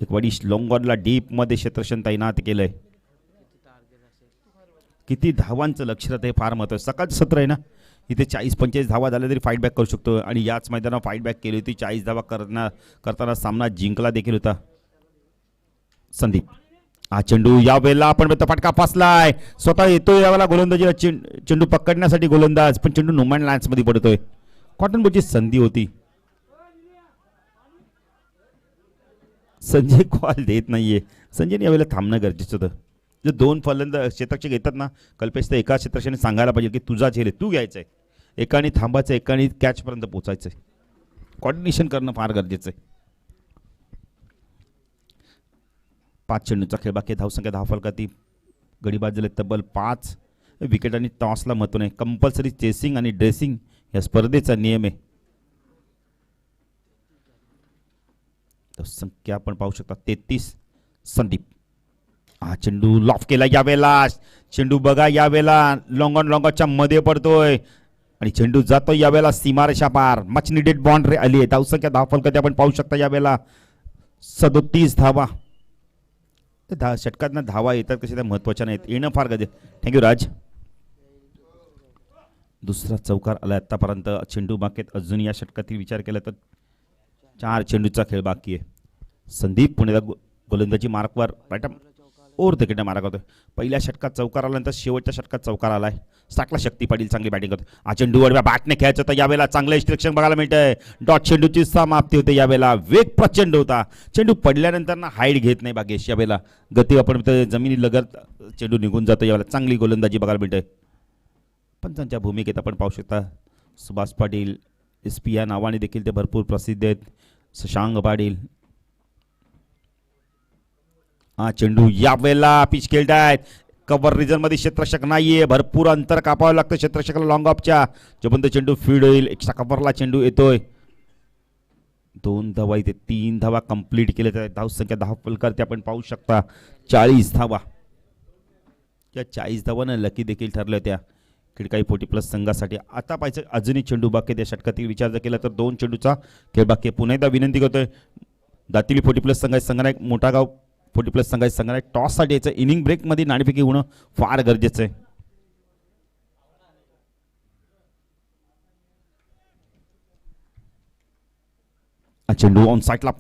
एक वडीश लॉंगॉनला डीपमध्ये क्षेत्रक्षण तैनात केलंय. किती धावांचं लक्ष राहतं हे फार महत्त्वाचं. सकाळचं सत्र आहे ना, इथे 40-45 धावा झाल्या तरी फाईट बॅक करू शकतो. आणि याच मैदानावर फाईट बॅक केली होती. 40 धावा करताना सामना जिंकला देखील होता संदीप. हा चेंडू यावेळेला आपण फटका फासलाय. स्वतः येतोय यावेळेला गोलंदाजीला चेंडू पकडण्यासाठी गोलंदाज, पण चेंडू नोमॅन लँड्स मध्ये पडतोय. कॉटन बॉलची संधी होती. संजय कॉल देत नाहीये. संजयने यावेळेला थांबणं गरजेचं होतं. जर 2 फलंदाज क्षेत्रक्षक येतात ना कल्पेश, तर एका क्षेत्रक्षकाने सांगायला पाहिजे की तुझा झेल आहे, तू घ्यायचा आहे. एकाने थांबायचं, एकाने कॅचपर्यंत पोहोचायचं आहे. कॉर्डिनेशन करणं फार गरजेचं आहे. 5 चेंडूचा खेळ बाकी. धावसंख्या 10 फलकाती. गडी बाजूला तब्बल 5 विकेट आणि टॉसला महत्त्व नाही. कंपल्सरी चेसिंग आणि ड्रेसिंग या स्पर्धेचा नियम आहे. संख्या आपण पाहू शकता 33. संदीप हा चेंडू लॉफ केला. यावेळेला चेंडू बघा, यावेळेला लॉंगॉनच्या मध्ये पडतोय आणि चेंडू जातोय यावेळेला सीमारेषा पार. मच निडेड बाउंड्री आली आहे. धावसंख्या 10 फलकाती आपण पाहू शकता. यावेळेला 37 धावा. षटकात ना धावा येतात कशा त्या महत्वाच्या नाहीत, येणं फार गरजेचं. थँक्यू राज. दुसरा चौकार आला आतापर्यंत. चेंडू बाकीत अजून या षटकातील विचार केला तर 4 चेंडूचा खेळ बाकी आहे. संदीप पुणे गोलंदाजी मार्कवर. ओर तिकडे मारा करतोय. पहिल्या षटकात चौकार आल्यानंतर शेवटच्या षटकात चौकार आलाय. स्टार्टला शक्ती पाटील चांगली बॅटिंग करतो. हा चेंडू वडव्या बॅटने खेळायचं होतं यावेळेला चांगलं इन्स्ट्रक्शन बघायला मिळतंय. डॉट चेंडूची समाप्ती होते यावेळेला. वेग प्रचंड होता. चेंडू पडल्यानंतर ना हाईट घेत नाही भाग्येश यावेळेला. गती आपण जमिनी लगत चेंडू निघून जातो यावेळेला. चांगली गोलंदाजी बघायला मिळते. पंचांच्या भूमिकेत आपण पाहू शकता सुभाष पाटील SP या नावाने देखील ते भरपूर प्रसिद्ध आहेत. शशांक पाटील. हा चेंडू यावेळेला पिच खेळतायत. कव्हर रिजन मध्ये क्षेत्ररक्षक नाहीये. भरपूर अंतर कापावं लागतं क्षेत्ररक्षकाला लॉंग ऑफच्या. जोपर्यंत चेंडू फीड होईल एक्स्ट्रा कव्हरला चेंडू येतोय. 2 धावा इथे 3 धावा कंप्लीट केले तर धावसंख्या 10 फलकावरती आपण पाहू शकता 40 धावा. या 40 धावानं लकी देखील ठरल्या होत्या खिडकाई 40+ संघासाठी. आता पाहिजे अजूनही चेंडू बाकी त्या षटकातील विचार जर केला तर 2 चेंडूचा खेळ बाकी. पुन्हा एकदा विनंती करतोय दातिली 40+ संघानायक मोठा गाव 40+ संघानायक टॉससाठी यायचं. इनिंग ब्रेकमध्ये नाणेफेकी होणं फार गरजेचं आहे. चेंडू ऑन साईडला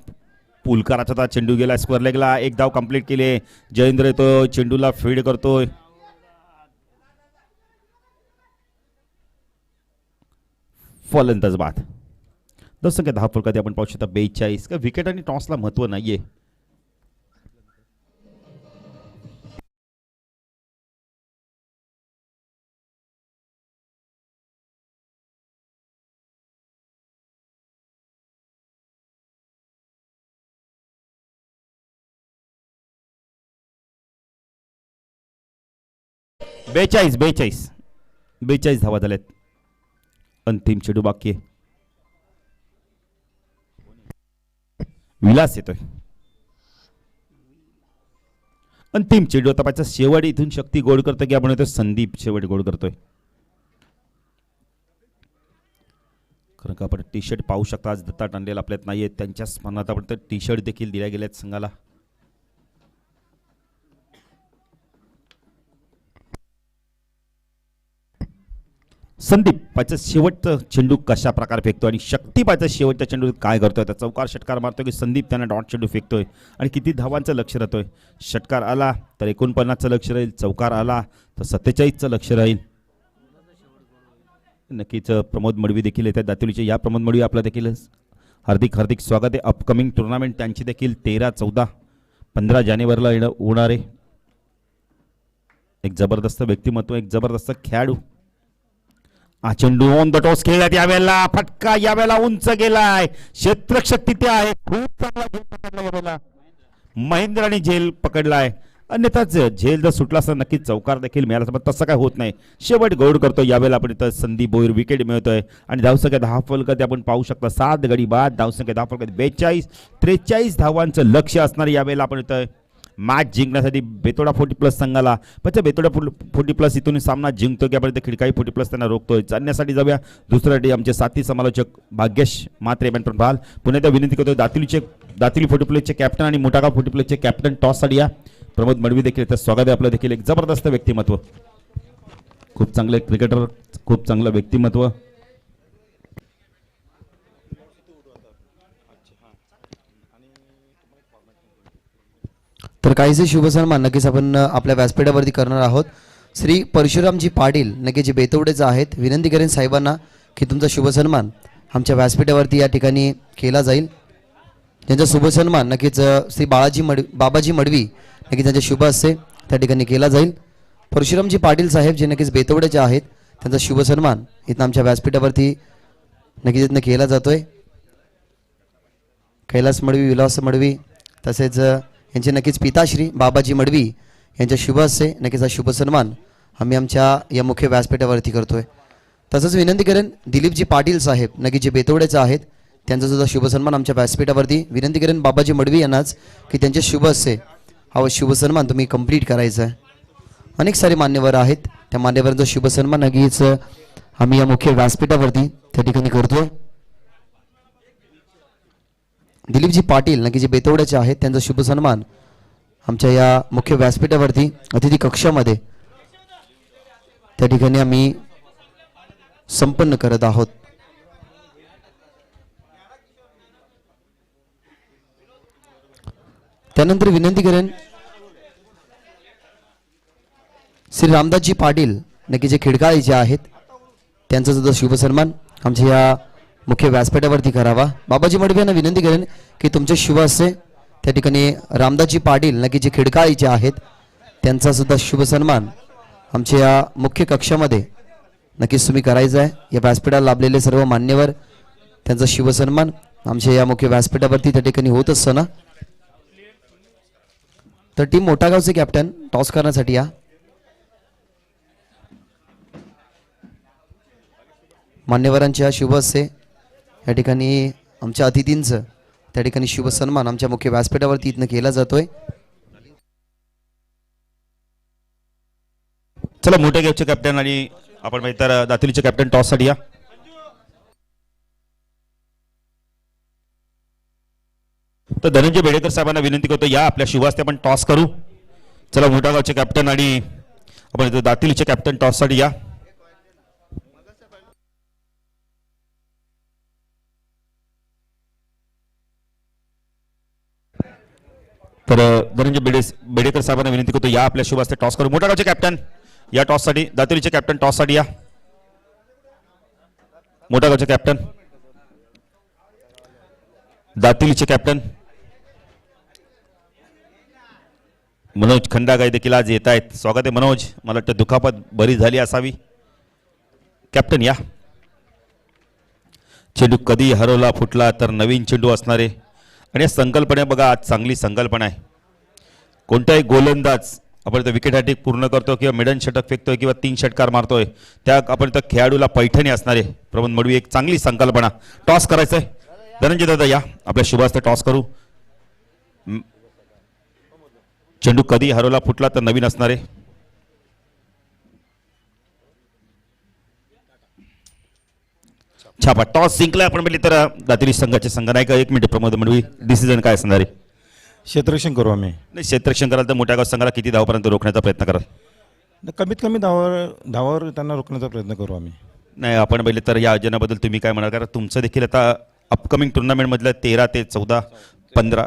पूल करायचा होता. चेंडू गेला स्क्वेअर लेगला. 1 धाव कंप्लीट केले. जयेंद्र येतो चेंडूला फीड करतोय. फलंदाज बाद. धावसंख्या 10 फलकावरती आपण पाहू शकता 42. का विकेट आणि टॉसला महत्व नाहीये. बेचाळीस धावा झाल्यात. अंतिम चेंडू बाकी आहे. विलास येतोय. अंतिम चेंडू तपासचा शेवट इथून शक्ती गोड करतोय की आपण येतो संदीप शेवट गोड करतोय. खरं का आपण टी शर्ट पाहू शकता आज दत्ता टांडेल आपल्यात नाहीये. त्यांच्या स्मरणार्थ आपण टी शर्ट देखील दिल्या गेल्यात संघाला. संदीप पायचा शेवटचा चेंडू कशा प्रकारे फेकतोय आणि शक्ती पायचा शेवटच्या चेंडू काय करतोय. त्या चौकार षटकार मारतोय की संदीप त्यांना डॉट चेंडू फेकतोय आणि किती धावांचं लक्ष राहतोय. षटकार आला तर 49चं लक्ष राहील. चौकार आला तर 47चं लक्ष राहील. नक्कीच प्रमोद मडवी देखील येतात दातुलीचे. या प्रमोद मडवी आपलं देखील हार्दिक स्वागत आहे. अपकमिंग टुर्नामेंट त्यांची देखील 13, 14, 15 जानेवारीला होणार आहे. एक जबरदस्त व्यक्तिमत्व, एक जबरदस्त खेळाडू. हा चेंडू ऑन द टॉस खेळण्यात यावेळेला फटका यावेळेला उंच गेलाय. क्षेत्ररक्षक तिथे आहे. खूप चांगला झेल पकडला यावेळेला. महेंद्राने झेल पकडलाय. अन्यथा झेल जर सुटला असता नक्कीच चौकार देखील मिळाला पण तसं काय होत नाही. शेवट गौड करतो यावेळेला आपण इथं संदीप भोईर विकेट मिळतोय आणि धावसंख्या 10 फलकात आपण पाहू शकता 7 गडी बाद. धावसंख्या 10 फलकात 42, 43 धावांचं लक्ष असणार यावेळेला आपण इथं मॅच जिंकण्यासाठी बेतोडा 40+ संघाला. पण त्या बेतोडा 40+ इथून सामना जिंकतो की आपण इथे खिडकाई 40+ त्यांना रोखतोय. चालण्यासाठी जाऊया दुसऱ्यासाठी आमचे साथी समालोचक भाग्येश मात्रे बँटन भाल. पुन्हा एकदा विनंती करतो दातिली 40+चे कॅप्टन आणि मोठागाव 40+चे कॅप्टन टॉससाठी या प्रमोद मडवी देखील येतात. स्वागत आहे आपलं देखील. एक जबरदस्त व्यक्तिमत्व, खूप चांगले क्रिकेटर, खूप चांगलं व्यक्तिमत्व. तर काहीसे शुभसन्मान नक्कीच आपण आपल्या व्यासपीठावरती करणार आहोत. श्री परशुरामजी पाटील नक्की जे बेतवडेचे आहेत. विनंती करेन साहेबांना की तुमचा शुभसन्मान आमच्या व्यासपीठावरती या ठिकाणी केला जाईल. त्यांचा शुभसन्मान नक्कीच श्री बाबाजी मडवी नक्कीच त्यांच्या शुभ हस्ते त्या ठिकाणी केला जाईल. परशुरामजी पाटील साहेब जे नक्कीच बेतवडेचे आहेत त्यांचा शुभसन्मान इथं आमच्या व्यासपीठावरती नक्कीच इथनं केला जातोय. कैलास मडवी, विलास मडवी तसेच यांचे नक्कीच पिताश्री बाबाजी मडवी यांच्या शुभ हस्ते नक्कीच हा शुभ सन्मान आम्ही आमच्या या मुख्य व्यासपीठावरती करतोय. तसंच विनंती करेन दिलीपजी पाटील साहेब नक्कीच जे बेतवडेचे आहेत त्यांचा सुद्धा शुभ सन्मान आमच्या व्यासपीठावरती. विनंती करेन बाबाजी मडवी यांनाच की त्यांचे शुभ हस्ते हा शुभ सन्मान तुम्ही कंप्लीट करायचा आहे. अनेक सारे मान्यवर आहेत. त्या मान्यवरांचा शुभ सन्मान नक्कीच आम्ही या मुख्य व्यासपीठावरती त्या ठिकाणी करतोय. दिलीपजी पाटील नक्की जे बेतवड्याचे आहेत त्यांचा शुभ सन्मान आमच्या या मुख्य व्यासपीठावरती अतिथी कक्षामध्ये त्या ठिकाणी आम्ही संपन्न करत आहोत. त्यानंतर विनंती करेन श्री रामदासजी पाटील नक्की जे खिडकाळीचे आहेत त्यांचा सुद्धा शुभ सन्मान आमच्या या मुख्य व्यासपीठावरती करावा. बाबाजी मडवी यांना विनंती करेन की तुमचे शुभ असते त्या ठिकाणी रामदासजी पाटील नक्की जे खिडकाळीचे आहेत त्यांचा सुद्धा शुभ सन्मान आमच्या या मुख्य कक्षामध्ये नक्कीच तुम्ही करायचं आहे. या व्यासपीठाला लाभलेले सर्व मान्यवर त्यांचा शुभ सन्मान आमच्या या मुख्य व्यासपीठावरती त्या ठिकाणी होत असताना तर टीम मोठागावचे कॅप्टन टॉस करण्यासाठी या. मान्यवरांच्या शुभ हस्ते या ठिकाणी आमच्या अतिथींचं त्या ठिकाणी शुभ सन्मान आमच्या मुख्य व्यासपीठावरती इथनं केला जातोय. चला मोठ्या गावचे कॅप्टन आणि आपण माहिती तर दातिलीचे कॅप्टन टॉस साठी या. तर धनंजय बेडेकर साहेबांना विनंती करतो या आपल्या शुभ हस्ते आपण टॉस करू. चला मोठ्या गावचे कॅप्टन आणि आपण इथं दातिलीचे कॅप्टन टॉस साठी या. तर धनंजय बेडेकर साहेबांना विनंती करतो या आपल्या शुभ हस्ते टॉस करू. मोठ्या गावचे कॅप्टन या टॉस साठी. दातिलीचे कॅप्टन टॉस साठी या. मोठ्या गावचे कॅप्टन दातिलीचे कॅप्टन मनोज खंडागाई देखील आज येत आहेत. स्वागत आहे मनोज. मला वाटतं दुखापत बरी झाली असावी. कॅप्टन या. चेंडू कधी हरवला फुटला तर नवीन चेंडू असणारे आणि या संकल्पने बघा आज चांगली संकल्पना आहे. कोणताही गोलंदाज आपण तर विकेट हॅट्रिक पूर्ण करतो किंवा मिडन षटक फेकतोय किंवा 3 षटकार मारतोय त्या आपण तर खेळाडूला पैठणी असणारे प्रबंध मडवी एक चांगली संकल्पना. टॉस करायचंय. धनंजय दादा या आपल्या शुभ हस्ते टॉस करू. चेंडू कधी हरवला फुटला तर नवीन असणारे. छापा टॉस जिंकला आपण म्हटले तर दातिली संघाचे संघनायक 1 मिनिट प्रमोद मडवी डिसिजन काय असणार आहे. क्षेत्ररक्षण करू आम्ही. नाही क्षेत्ररक्षण कराल तर मोठ्या गाव संघाला किती धावापर्यंत रोखण्याचा प्रयत्न कराल. कमीत कमी धावावर त्यांना रोखण्याचा प्रयत्न करू आम्ही. नाही आपण पहिले तर या आयोजनाबद्दल तुम्ही काय म्हणाल कारण तुमचं देखील आता अपकमिंग टुर्नामेंटमधलं 13 ते 14 15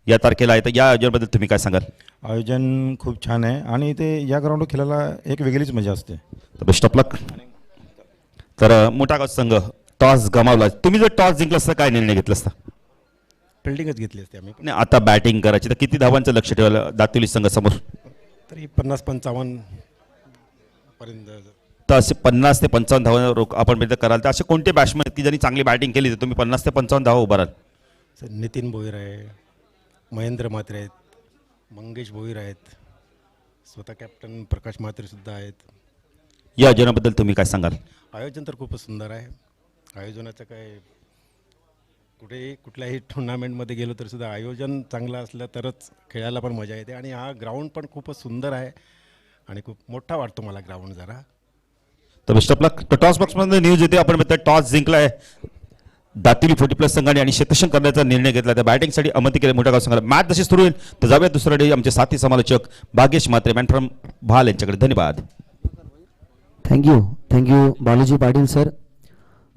या तारखेला आहे तर या आयोजनाबद्दल तुम्ही काय सांगाल. आयोजन खूप छान आहे आणि ते या ग्राउंडवर खेळायला एक वेगळीच मजा असते. तर बेस्ट ऑफ लक. तर मोठा गाव संघ टॉस गमावला. तुम्ही जर टॉस जिंकला असता काय निर्णय घेतला असता. फिल्डिंगच घेतली असते आम्ही. नाही आता बॅटिंग करायची तर किती धावांचं लक्ष ठेवायला दातिली संघ समोर. तरी 50-55 पर्यंत. तर असे 50 ते 55 धावा आपण पर्यंत कराल तर असे कोणते बॅट्समॅन की ज्यांनी चांगली बॅटिंग केली तर तुम्ही 50 ते 55 धावा उभाराल. नितीन भोईर आहे, महेंद्र म्हात्रे आहेत, मंगेश भोईर आहेत, स्वतः कॅप्टन प्रकाश म्हात्रेसुद्धा आहेत. या आयोजनाबद्दल तुम्ही काय सांगाल. आयोजन तर खूपच सुंदर आहे. आयोजनाचं काय कुठल्याही टुर्नामेंटमध्ये गेलो तर सुद्धा आयोजन चांगलं असलं तरच खेळायला पण मजा येते आणि हा ग्राउंड पण खूपच सुंदर आहे आणि खूप मोठा वाटतो मला ग्राउंड जरा. तर बेस्ट ऑफ लक. टॉस बॉक्समध्ये न्यूज येते आपण म्हणतो टॉस जिंकलाय दातिली 40+ संघाने आणि क्षेत्ररक्षण करण्याचा निर्णय घेतला. त्या बॅटिंगसाठी अमंती केले मोठ्या गाव संघाला. मॅच तशी सुरू होईल तर जाऊया दुसऱ्या डे आमचे साथी समालोचक भागेश म्हात्रे मॅन फ्रॉम भाल यांच्याकडे. धन्यवाद. Thank you Baluji Patil sir.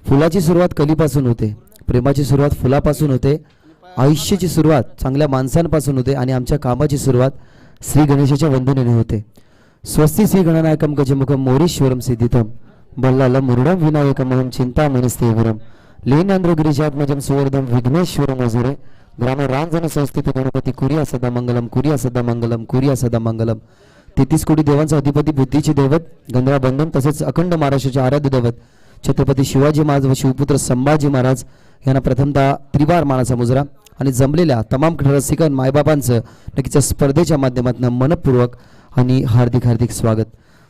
फुलाची सुरुवात कलीपासून होते, प्रेमाची सुरुवात फुलापासून होते, आयुष्याची सुरुवात चांगल्या माणसांपासून होते आणि आमच्या कामाची सुरुवात श्री गणेशाच्या वंदनेने होते. स्वस्ति श्री गणनायकम गजमुखम मोरीश्वरम सिद्धितम बल्लाल मुरुडम विनायकमहम चिंतामणिस्तेवरम लेनांद्रगिरिजात्मजम सुवर्धम विघ्नेश्वरम वजुरे ग्राम रांजन संस्थित गणपती कुरिया सदा मंगलम कुरिया सदा मंगलम कुरिया सदा मंगलम. 33 कोटी देवांचा अधिपती बुद्धीचे दैवत गंधरा बंधन तसेच अखंड महाराष्ट्राचे आराध्य दैवत छत्रपती शिवाजी महाराज व शिवपुत्र संभाजी महाराज यांना प्रथमतः त्रिवार मानाचा मुजरा आणि जमलेल्या तमाम रसिक मायबापांचं नक्कीच स्पर्धेच्या माध्यमातून मनपूर्वक आणि हार्दिक स्वागत.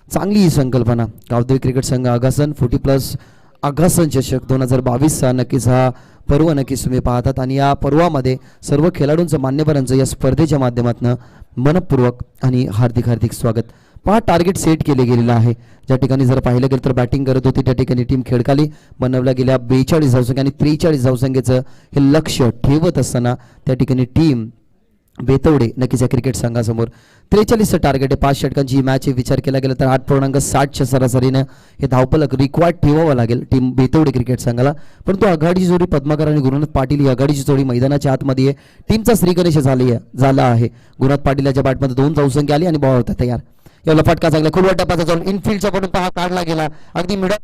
चांगली ही संकल्पना गावदेवी क्रिकेट संघ आगासन 40+ आगासन चषक 2022 नक्कीच हा पर्व नक्कीच तुम्ही पाहतात आणि या पर्वामध्ये सर्व खेळाडूंचं मान्यवरांचं या स्पर्धेच्या माध्यमातून मनपूर्वक आणि हार्दिक स्वागत. 5 टार्गेट सेट केले गेलेलं आहे. ज्या ठिकाणी जर पाहिलं गेलं तर बॅटिंग करत होती त्या ठिकाणी टीम खेळखाली बनवल्या गेल्या 42 धावसंख्या आणि 43 धावसंख्येचं हे लक्ष्य ठेवत असताना त्या ठिकाणी टीम बेतवडे नक्कीच या क्रिकेट संघासमोर 43चं टार्गेट आहे. 5 षटकांची ही मॅच विचार केला गेला तर 8.60च्या सरासरीनं हे धावफलक रिक्वायर्ड ठेवावं लागेल टीम बेतवडे क्रिकेट संघाला. परंतु आघाडीची जोडी पद्माकर आणि गुरुनाथ पाटील ही आघाडीची जोडी मैदानाच्या आतमध्ये आहे. टीमचा श्रीगणेश झाला आहे. गुरुनाथ पाटील याच्या बॅटमध्ये 2 धावसंख्या आली आणि बॉल होता तयार. एवढा फटका चांगला खोलवर टप्प्याचा जाऊन इनफिल्डचा पडून पहा काढला गेला अगदी मिडल.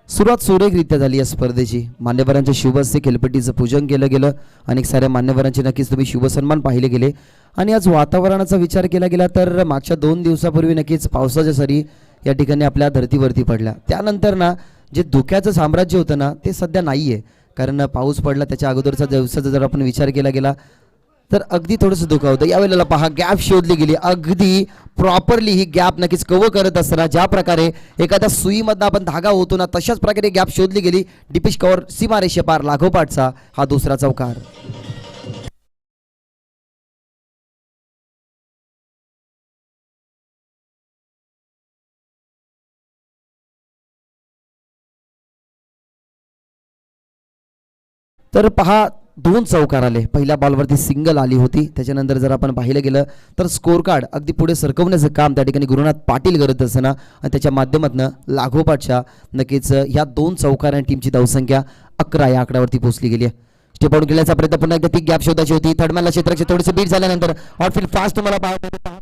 सुरुवात सुरेखरित्या झाली या स्पर्धेची. मान्यवरांच्या शुभहस्ते खेळपट्टीचं पूजन केलं गेलं. अनेक साऱ्या मान्यवरांचे नक्कीच तुम्ही शुभसन्मान पाहिले गेले. आणि आज वातावरणाचा विचार केला गेला तर मागच्या 2 दिवसापूर्वी नक्कीच पावसाच्या सरी या ठिकाणी आपल्या धर्तीवरती पडल्या. त्यानंतर ना जे धुक्याचं साम्राज्य होतं ना ते सध्या नाही आहे. कारण पाऊस पडला त्याच्या अगोदरचा दिवसाचा जर आपण विचार केला गेला तर अगदी थोडंसं धोका होतं. यावेळेला पहा गॅप शोधली गेली अगदी प्रॉपरली. ही गॅप नक्कीच कव्हर करत असताना ज्या प्रकारे एखाद्या सुईमधनं आपण धागा होतो ना तशाच प्रकारे गॅप शोधली गेली. डिपिश कव्हर सीमारेषे पार लागोपाठचा हा दुसरा चौकार. तर पहा 2 चौकार आले. पहिल्या बॉलवरती सिंगल आली होती. त्याच्यानंतर जर आपण पाहिलं गेलं तर स्कोर कार्ड अगदी पुढे सरकवण्याचं काम त्या ठिकाणी गुरुनाथ पाटील करत असताना आणि त्याच्या माध्यमातून लागोपाठच्या नक्कीच ह्या 2 चौकार आणि टीमची धावसंख्या 11 या आकड्यावरती पोहोचली गेली आहे. स्टेप आउट केल्याचा प्रयत्न पुन्हा एकदा ती गॅप शोधायची होती. थर्डमॅनला क्षेत्राचे थोडेसे बीट झाल्यानंतर आउटफील्ड फास्ट तुम्हाला पाहायला.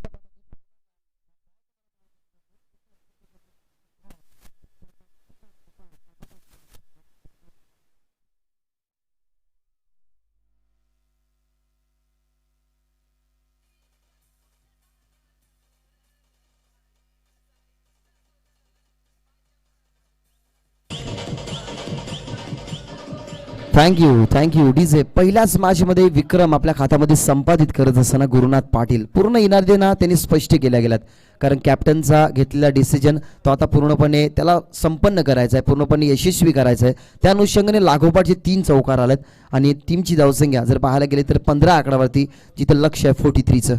Thank you DJ. पहिल्याच मॅचमध्ये विक्रम आपल्या खात्यामध्ये संपादित करत असताना गुरुनाथ पाटील पूर्ण इनार्देना त्यांनी स्पष्ट केल्या गेल्यात. कारण कॅप्टनचा घेतलेला डिसिजन तो आता पूर्णपणे त्याला संपन्न करायचा आहे, पूर्णपणे यशस्वी करायचा आहे. त्या अनुषंगाने लागोपाठचे 3 चौकार आलेत आणि टीमची धावसंख्या जर पाहायला गेली तर 15 आकड्यावरती जिथं लक्ष आहे 43चं.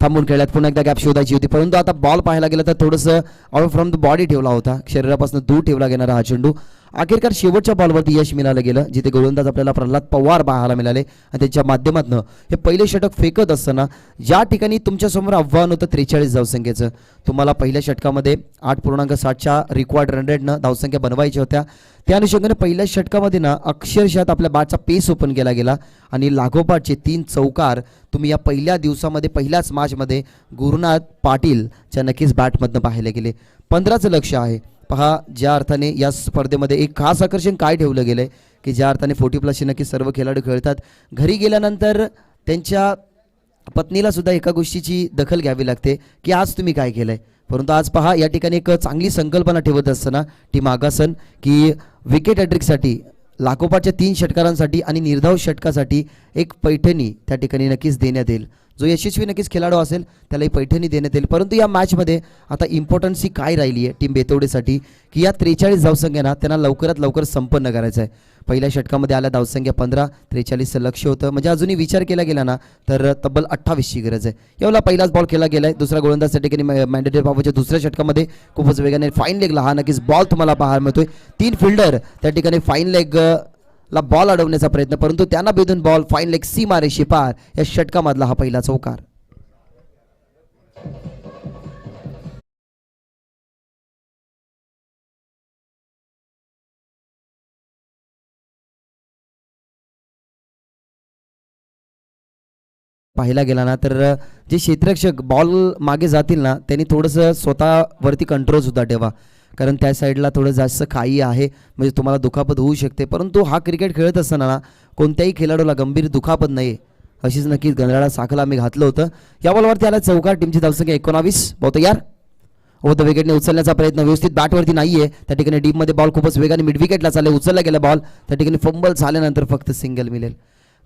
थांबून खेळल्यात पुन्हा एकदा गॅप शोधायची होती परंतु आता बॉल पाहायला गेलं तर थोडंसं आउट फ्रॉम द बॉडी ठेवला होता. शरीरापासून दूर ठेवला गेणारा हा चेंडू. अखेरकार शेवटच्या बॉलवरती यश मिळालं गेलं जिथे गोलंदाज आपल्याला प्रल्हाद पवार पाहायला मिळाले आणि त्यांच्या माध्यमातून हे पहिले षटक फेकत असताना ज्या ठिकाणी तुमच्यासमोर आव्हान होतं 43 धावसंख्येचं. तुम्हाला पहिल्या षटकामध्ये 8.7च्या रिक्वायर्ड रन रेटनं धावसंख्या बनवायच्या होत्या. त्या अनुषंगाने पहिल्या षटकामध्ये ना अक्षरशः आपल्या बॅटचा पेस ओपन केला गेला आणि लागोपाठचे 3 चौकार तुम्ही या पहिल्या दिवसामध्ये पहिल्याच मॅचमध्ये गुरुनाथ पाटीलच्या नक्कीच बॅटमधनं पाहिले गेले. 15चं लक्ष आहे. पहा ज्या अर्थाने या स्पर्धेमध्ये एक खास आकर्षण काय ठेवलं गेलं आहे की ज्या अर्थाने 40+ नक्की सर्व खेळाडू खेळतात. घरी गेल्यानंतर त्यांच्या पत्नीला सुद्धा एका गोष्टीची दखल घ्यावी लागते की आज तुम्ही काय केलं आहे. परंतु आज पहा या ठिकाणी एक चांगली संकल्पना ठेवत असताना टीम आगासन की विकेट हॅट्रिकसाठी लागोपाठच्या 3 षटकारांसाठी आणि निर्धाव षटकासाठी एक पैठणी त्या ठिकाणी नक्कीच देण्यात येईल. जो यशस्वी नक्कीच खेळाडू असेल त्याला ही पैठणी देण्यात येईल. परंतु या मॅचमध्ये आता इम्पॉर्टन्सी काय राहिली आहे टीम बेतवडेसाठी की या 43 धावसंख्यांना त्यांना लवकरात लवकर संपन्न करायचं आहे. पहिल्या षटकामध्ये आल्या धावसंख्या 15, 43चं लक्ष होतं. म्हणजे अजूनही विचार केला गेला ना तर तब्बल 28ची गरज आहे. यावेळेला पहिलाच बॉल खेळला गेला आहे. दुसरा गोलंदाज त्या ठिकाणी मॅन्डेटरी बाबूच्या दुसऱ्या षटकामध्ये खूपच वेगाने फाईन लेगला हा नक्कीच बॉल तुम्हाला पाहायला मिळतोय. 3 फिल्डर त्या ठिकाणी फाईन लेग ला बॉल अडवण्याचा प्रयत्न परंतु त्यांना बेधून बॉल फाईन लेग सीमारेषे पार. या षटकामधला हा पहिला चौकार. पाहिला गेला ना तर जे क्षेत्ररक्षक बॉल मागे जातील ना त्यांनी थोडंसं स्वतःवरती कंट्रोल सुद्धा ठेवा. कारण त्या साईडला थोडं जास्त खाई आहे म्हणजे तुम्हाला दुखापत होऊ शकते. परंतु हा क्रिकेट खेळत असताना ना कोणत्याही खेळाडूला गंभीर दुखापत नाही अशीच नक्कीच गंधळा साखल आम्ही घातलं होतं. या बॉलवरती आला चौकार. टीमची धावसंख्या 19. बहुत यार द विकेटने उचलण्याचा प्रयत्न व्यवस्थित बॅटवरती नाहीये. त्या ठिकाणी डीपमध्ये बॉल खूपच वेगाने मिड विकेटला चालले. उचलला गेला बॉल त्या ठिकाणी फंबल झाल्यानंतर फक्त सिंगल मिळेल.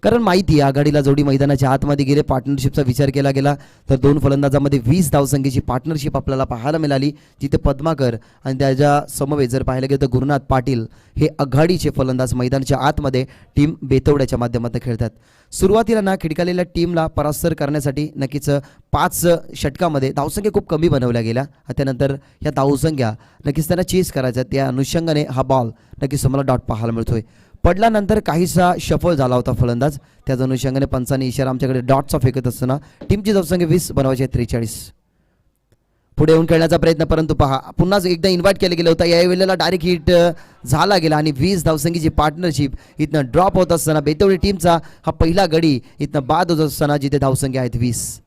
कारण माहिती आहे आघाडीला जोडी मैदानाच्या आतमध्ये गेले. पार्टनरशिपचा विचार केला गेला तर 2 फलंदाजामध्ये 20 धावसंख्येची पार्टनरशिप आपल्याला पाहायला मिळाली जिथे पद्माकर आणि त्याच्या समवेत जर पाहायला गेलं तर गुरुनाथ पाटील हे आघाडीचे फलंदाज मैदानाच्या आतमध्ये टीम बेतवड्याच्या माध्यमातून खेळतात. सुरुवातीला ना खिडकालेल्या टीमला परास्तर करण्यासाठी नक्कीच 5 षटकामध्ये धावसंख्या खूप कमी बनवल्या गेल्या. त्यानंतर या धावसंख्या नक्कीच त्यांना चेस करायच्या. त्या अनुषंगाने हा बॉल नक्कीच तुम्हाला डॉट पाहायला मिळतोय. पडल्यानंतर काहीसा शफल झाला होता फलंदाज. त्याच अनुषंगाने पंचांनी इशारा आमच्याकडे डॉटचा फेकत असताना टीमची धावसंख्या 20 बनवायची 43. पुढे येऊन खेळण्याचा प्रयत्न, परंतु पहा पुन्हा एकदा इन्व्हाइट केलं गेलं होतं, या वेळेला डायरेक्ट हिट झाला गेला आणि 20 धावसंख्येची पार्टनरशिप इथनं ड्रॉप होत असताना बेतवडे टीमचा हा पहिला गडी इथनं बाद होत असताना जिथे धावसंख्या आहेत 20.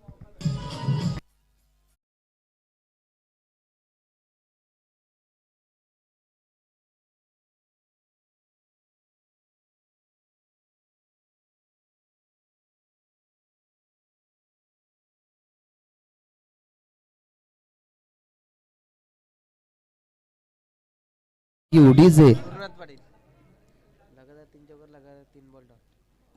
ही उडीच आहे.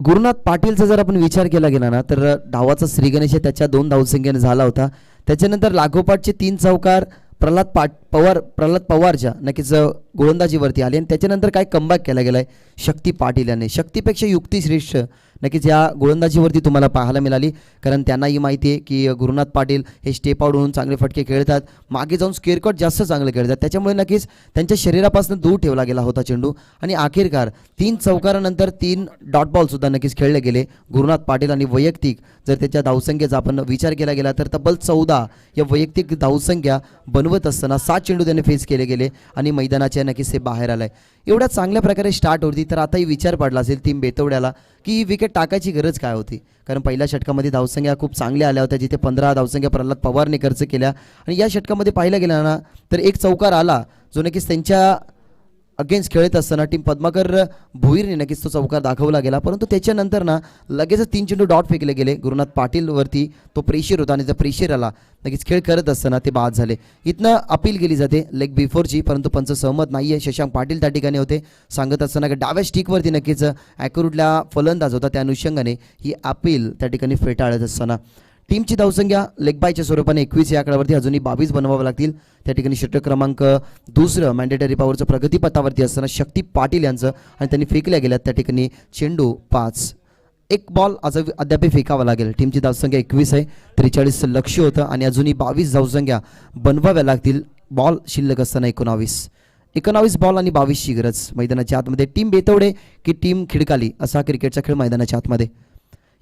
गुरुनाथ पाटीलचा जर आपण विचार केला गेला ना तर डावाचा श्रीगणेश त्याच्या 2 धावसंख्येने झाला होता. त्याच्यानंतर लागोपाठचे 3 चौकार प्रल्हाद पवारच्या नक्कीच गोलंदाजीवरती आले आणि त्याच्यानंतर काय कमबॅक केला गेलाय शक्ती पाटील याने. शक्तीपेक्षा युक्ती श्रेष्ठ नक्कीच या गोलंदाजीवरती तुम्हाला पाहायला मिळाली, कारण त्यांनाही माहिती आहे की गुरुनाथ पाटील हे स्टेप आउट होऊन चांगले फटके खेळतात, मागे जाऊन स्क्वेअर कट जास्त चांगले खेळतात, त्याच्यामुळे नक्कीच त्यांच्या शरीरापासून दूर ठेवला गेला होता चेंडू आणि अखेरकार 3 चौकारानंतर 3 डॉट बॉल सुद्धा नक्कीच खेळले गेले गुरुनाथ पाटील. आणि वैयक्तिक जर त्याच्या धावसंख्येचा आपण विचार केला गेला तर तब्बल 14 या वैयक्तिक धावसंख्या बनवत असताना 7 चेंडू त्याने फेस केले गेले आणि मैदानाच्या नक्कीच ते बाहेर आलाय. एवढ्या चांगल्या प्रकारे स्टार्ट होती तर आताही विचार पडला असेल टीम बेतवड्याला की ही विकेट टाकायची गरज काय होती, कारण पहिल्या षटकामध्ये धावसंख्या खूप चांगल्या आल्या होत्या, जिथे 15 धावसंख्या प्रल्हाद पवारने खर्च केल्या आणि या षटकामध्ये पाहिलं गेलं ना तर एक चौकार आला जो नक्कीच त्यांच्या अगेन्स्ट खेळत असताना टीम पद्माकर भोईरने नक्कीच तो चौकार दाखवला गेला, परंतु त्याच्यानंतर ना लगेचच 3 चेंडू डॉट फेकले गेले गुरुनाथ पाटीलवरती. तो प्रेशर होता आणि त्या प्रेशर आला नक्कीच खेळ करत असताना ते बाद झाले. इथनं अपील केली जाते लेग बिफोरची, परंतु पंच सहमत नाही आहे. शशांक पाटील त्या ठिकाणी होते, सांगत असताना की डाव्या स्टिकवरती नक्कीच ॲक्युरेटला फलंदाज होता, त्या अनुषंगाने ही अपील त्या ठिकाणी फेटाळत असताना टीमची धावसंख्या लेग बायच्या स्वरूपाने 21 या आकड्यावरती अजूनही 22 बनवावं लागतील. त्या ठिकाणी षटक क्रमांक 2 मॅन्डेटरी पॉवरचं प्रगतीपथावरती असताना शक्ती पाटील यांचं आणि त्यांनी फेकल्या गेल्यात त्या ठिकाणी चेंडू 5. एक बॉल अद्याप फेकावा लागेल. टीमची धावसंख्या 21 आहे, 43 लक्ष होतं आणि अजूनही 22 धावसंख्या बनवाव्या लागतील. बॉल शिल्लक असताना 19 बॉल आणि 22ची गरज मैदानाच्या आतमध्ये. टीम बेतवडे की टीम खिडकाली असा क्रिकेटचा खेळ मैदानाच्या आतमध्ये.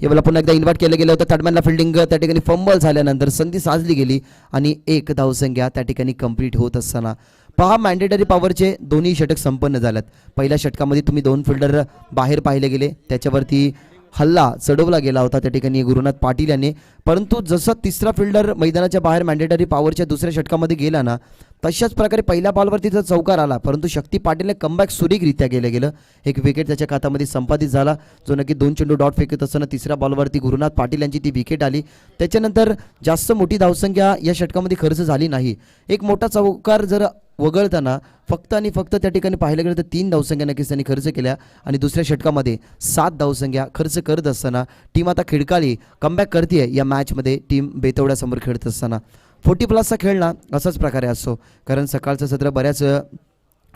यावेळेला पुन्हा एकदा इन्व्हाइट केलं गेलं होतं, थर्डमॅनला फिल्डिंग त्या ठिकाणी फंबल झाल्यानंतर संधी साधली गेली आणि 1 धावसंख्या त्या ठिकाणी कंप्लीट होत असताना पहा मॅन्डेटरी पॉवरचे दोन्ही षटक संपन्न झाल्यात. पहिल्या षटकामध्ये तुम्ही 2 फिल्डर बाहेर पाहिले गेले, त्याच्यावरती हल्ला चढवला गेला होता त्या ठिकाणी गुरुनाथ पाटील यांनी, परंतु जसं तिसरा फिल्डर मैदानाच्या बाहेर मॅन्डेटरी पॉवरच्या दुसऱ्या षटकामध्ये गेला ना तशाच प्रकारे पहिल्या बॉलवरती जर चौकार आला, परंतु शक्ती पाटीलने कमबॅक सुरेखरित्या केलं गेलं. एक विकेट त्याच्या खात्यामध्ये संपादित झाला, जो नक्की 2 चेंडू डॉट फेकत असताना तिसऱ्या बॉलवरती गुरुनाथ पाटील यांची ती विकेट आली. त्याच्यानंतर जास्त मोठी धावसंख्या या षटकामध्ये खर्च झाली नाही. एक मोठा चौकार जर वगळताना फक्त आणि फक्त त्या ठिकाणी पाहिलं गेलं तर 3 धावसंख्या नक्कीच त्यांनी खर्च केल्या आणि दुसऱ्या षटकामध्ये 7 धावसंख्या खर्च करत असताना टीम आता खिडकाळी कमबॅक करते या मॅचमध्ये. टीम बेतवड्यासमोर खेळत असताना 40+ खेळ ना असाच प्रकारे असतो, कारण सकाळचं सत्र बऱ्याच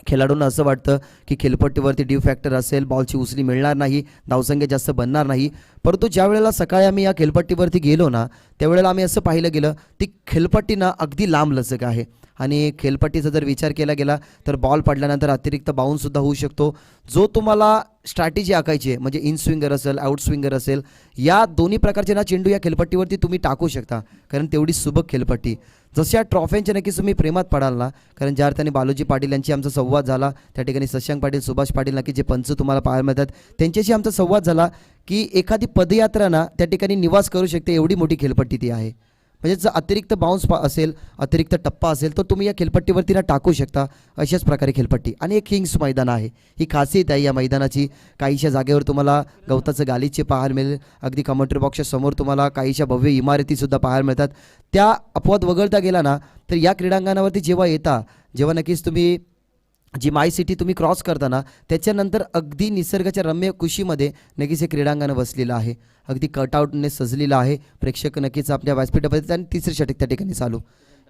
खेळाडूंना असं वाटतं की खेळपट्टीवरती ड्यू फॅक्टर असेल, बॉलची उचली मिळणार नाही, धावसंख्या जास्त बनणार नाही, परंतु ज्या वेळेला सकाळी आम्ही या खेळपट्टीवरती गेलो ना त्यावेळेला आम्ही असं पाहिलं गेलं ती खेळपट्टी ना अगदी लांब लचक आहे आणि खेळपट्टीचा जर विचार केला गेला तर बॉल पडल्यानंतर अतिरिक्त बाउन्ससुद्धा होऊ शकतो. जो तुम्हाला स्ट्रॅटेजी आखायची आहे म्हणजे इन स्विंगर असेल आउट स्विंगर असेल, या दोन्ही प्रकारचे ना चेंडू या खेळपट्टीवरती तुम्ही टाकू शकता, कारण तेवढी सुबक खेळपट्टी. जशा ट्रॉफ्यांच्या नक्कीच तुम्ही प्रेमात पडाल ना, कारण ज्या अर्थाने बालूजी पाटील यांची आमचा संवाद झाला त्या ठिकाणी शशांक पाटील सुभाष पाटील नक्की जे पंच तुम्हाला पाहायला मिळतात त्यांच्याशी आमचा संवाद झाला की एखादी पदयात्रा ना त्या ठिकाणी निवास करू शकते एवढी मोठी खेळपट्टी ती आहे. म्हणजे जर अतिरिक्त बाउन्स असेल अतिरिक्त टप्पा असेल तर तुम्ही या खेळपट्टीवरती ना टाकू शकता. अशाच प्रकारे खेळपट्टी आणि एक किंग्स मैदान आहे, ही खासियत आहे या मैदानाची. काहीशा जागेवर तुम्हाला गवताचं गालिचे पाहायला मिळेल, अगदी कमेंट्री बॉक्सच्या समोर तुम्हाला काहीशा भव्य इमारतीसुद्धा पाहायला मिळतात. त्या अपवाद वगळता गेला ना तर या क्रीडांगणावरती जेव्हा नक्कीच तुम्ही जी माय सिटी तुम्ही क्रॉस करताना त्याच्यानंतर अगदी निसर्गाच्या रम्य कुशीमध्ये नक्कीच हे क्रीडांगण वसलेलं आहे, अगदी कटआउटने सजलेलं आहे. प्रेक्षक नक्कीच आपल्या व्यासपीठामध्ये आणि तिसरे षटक त्या ठिकाणी चालू.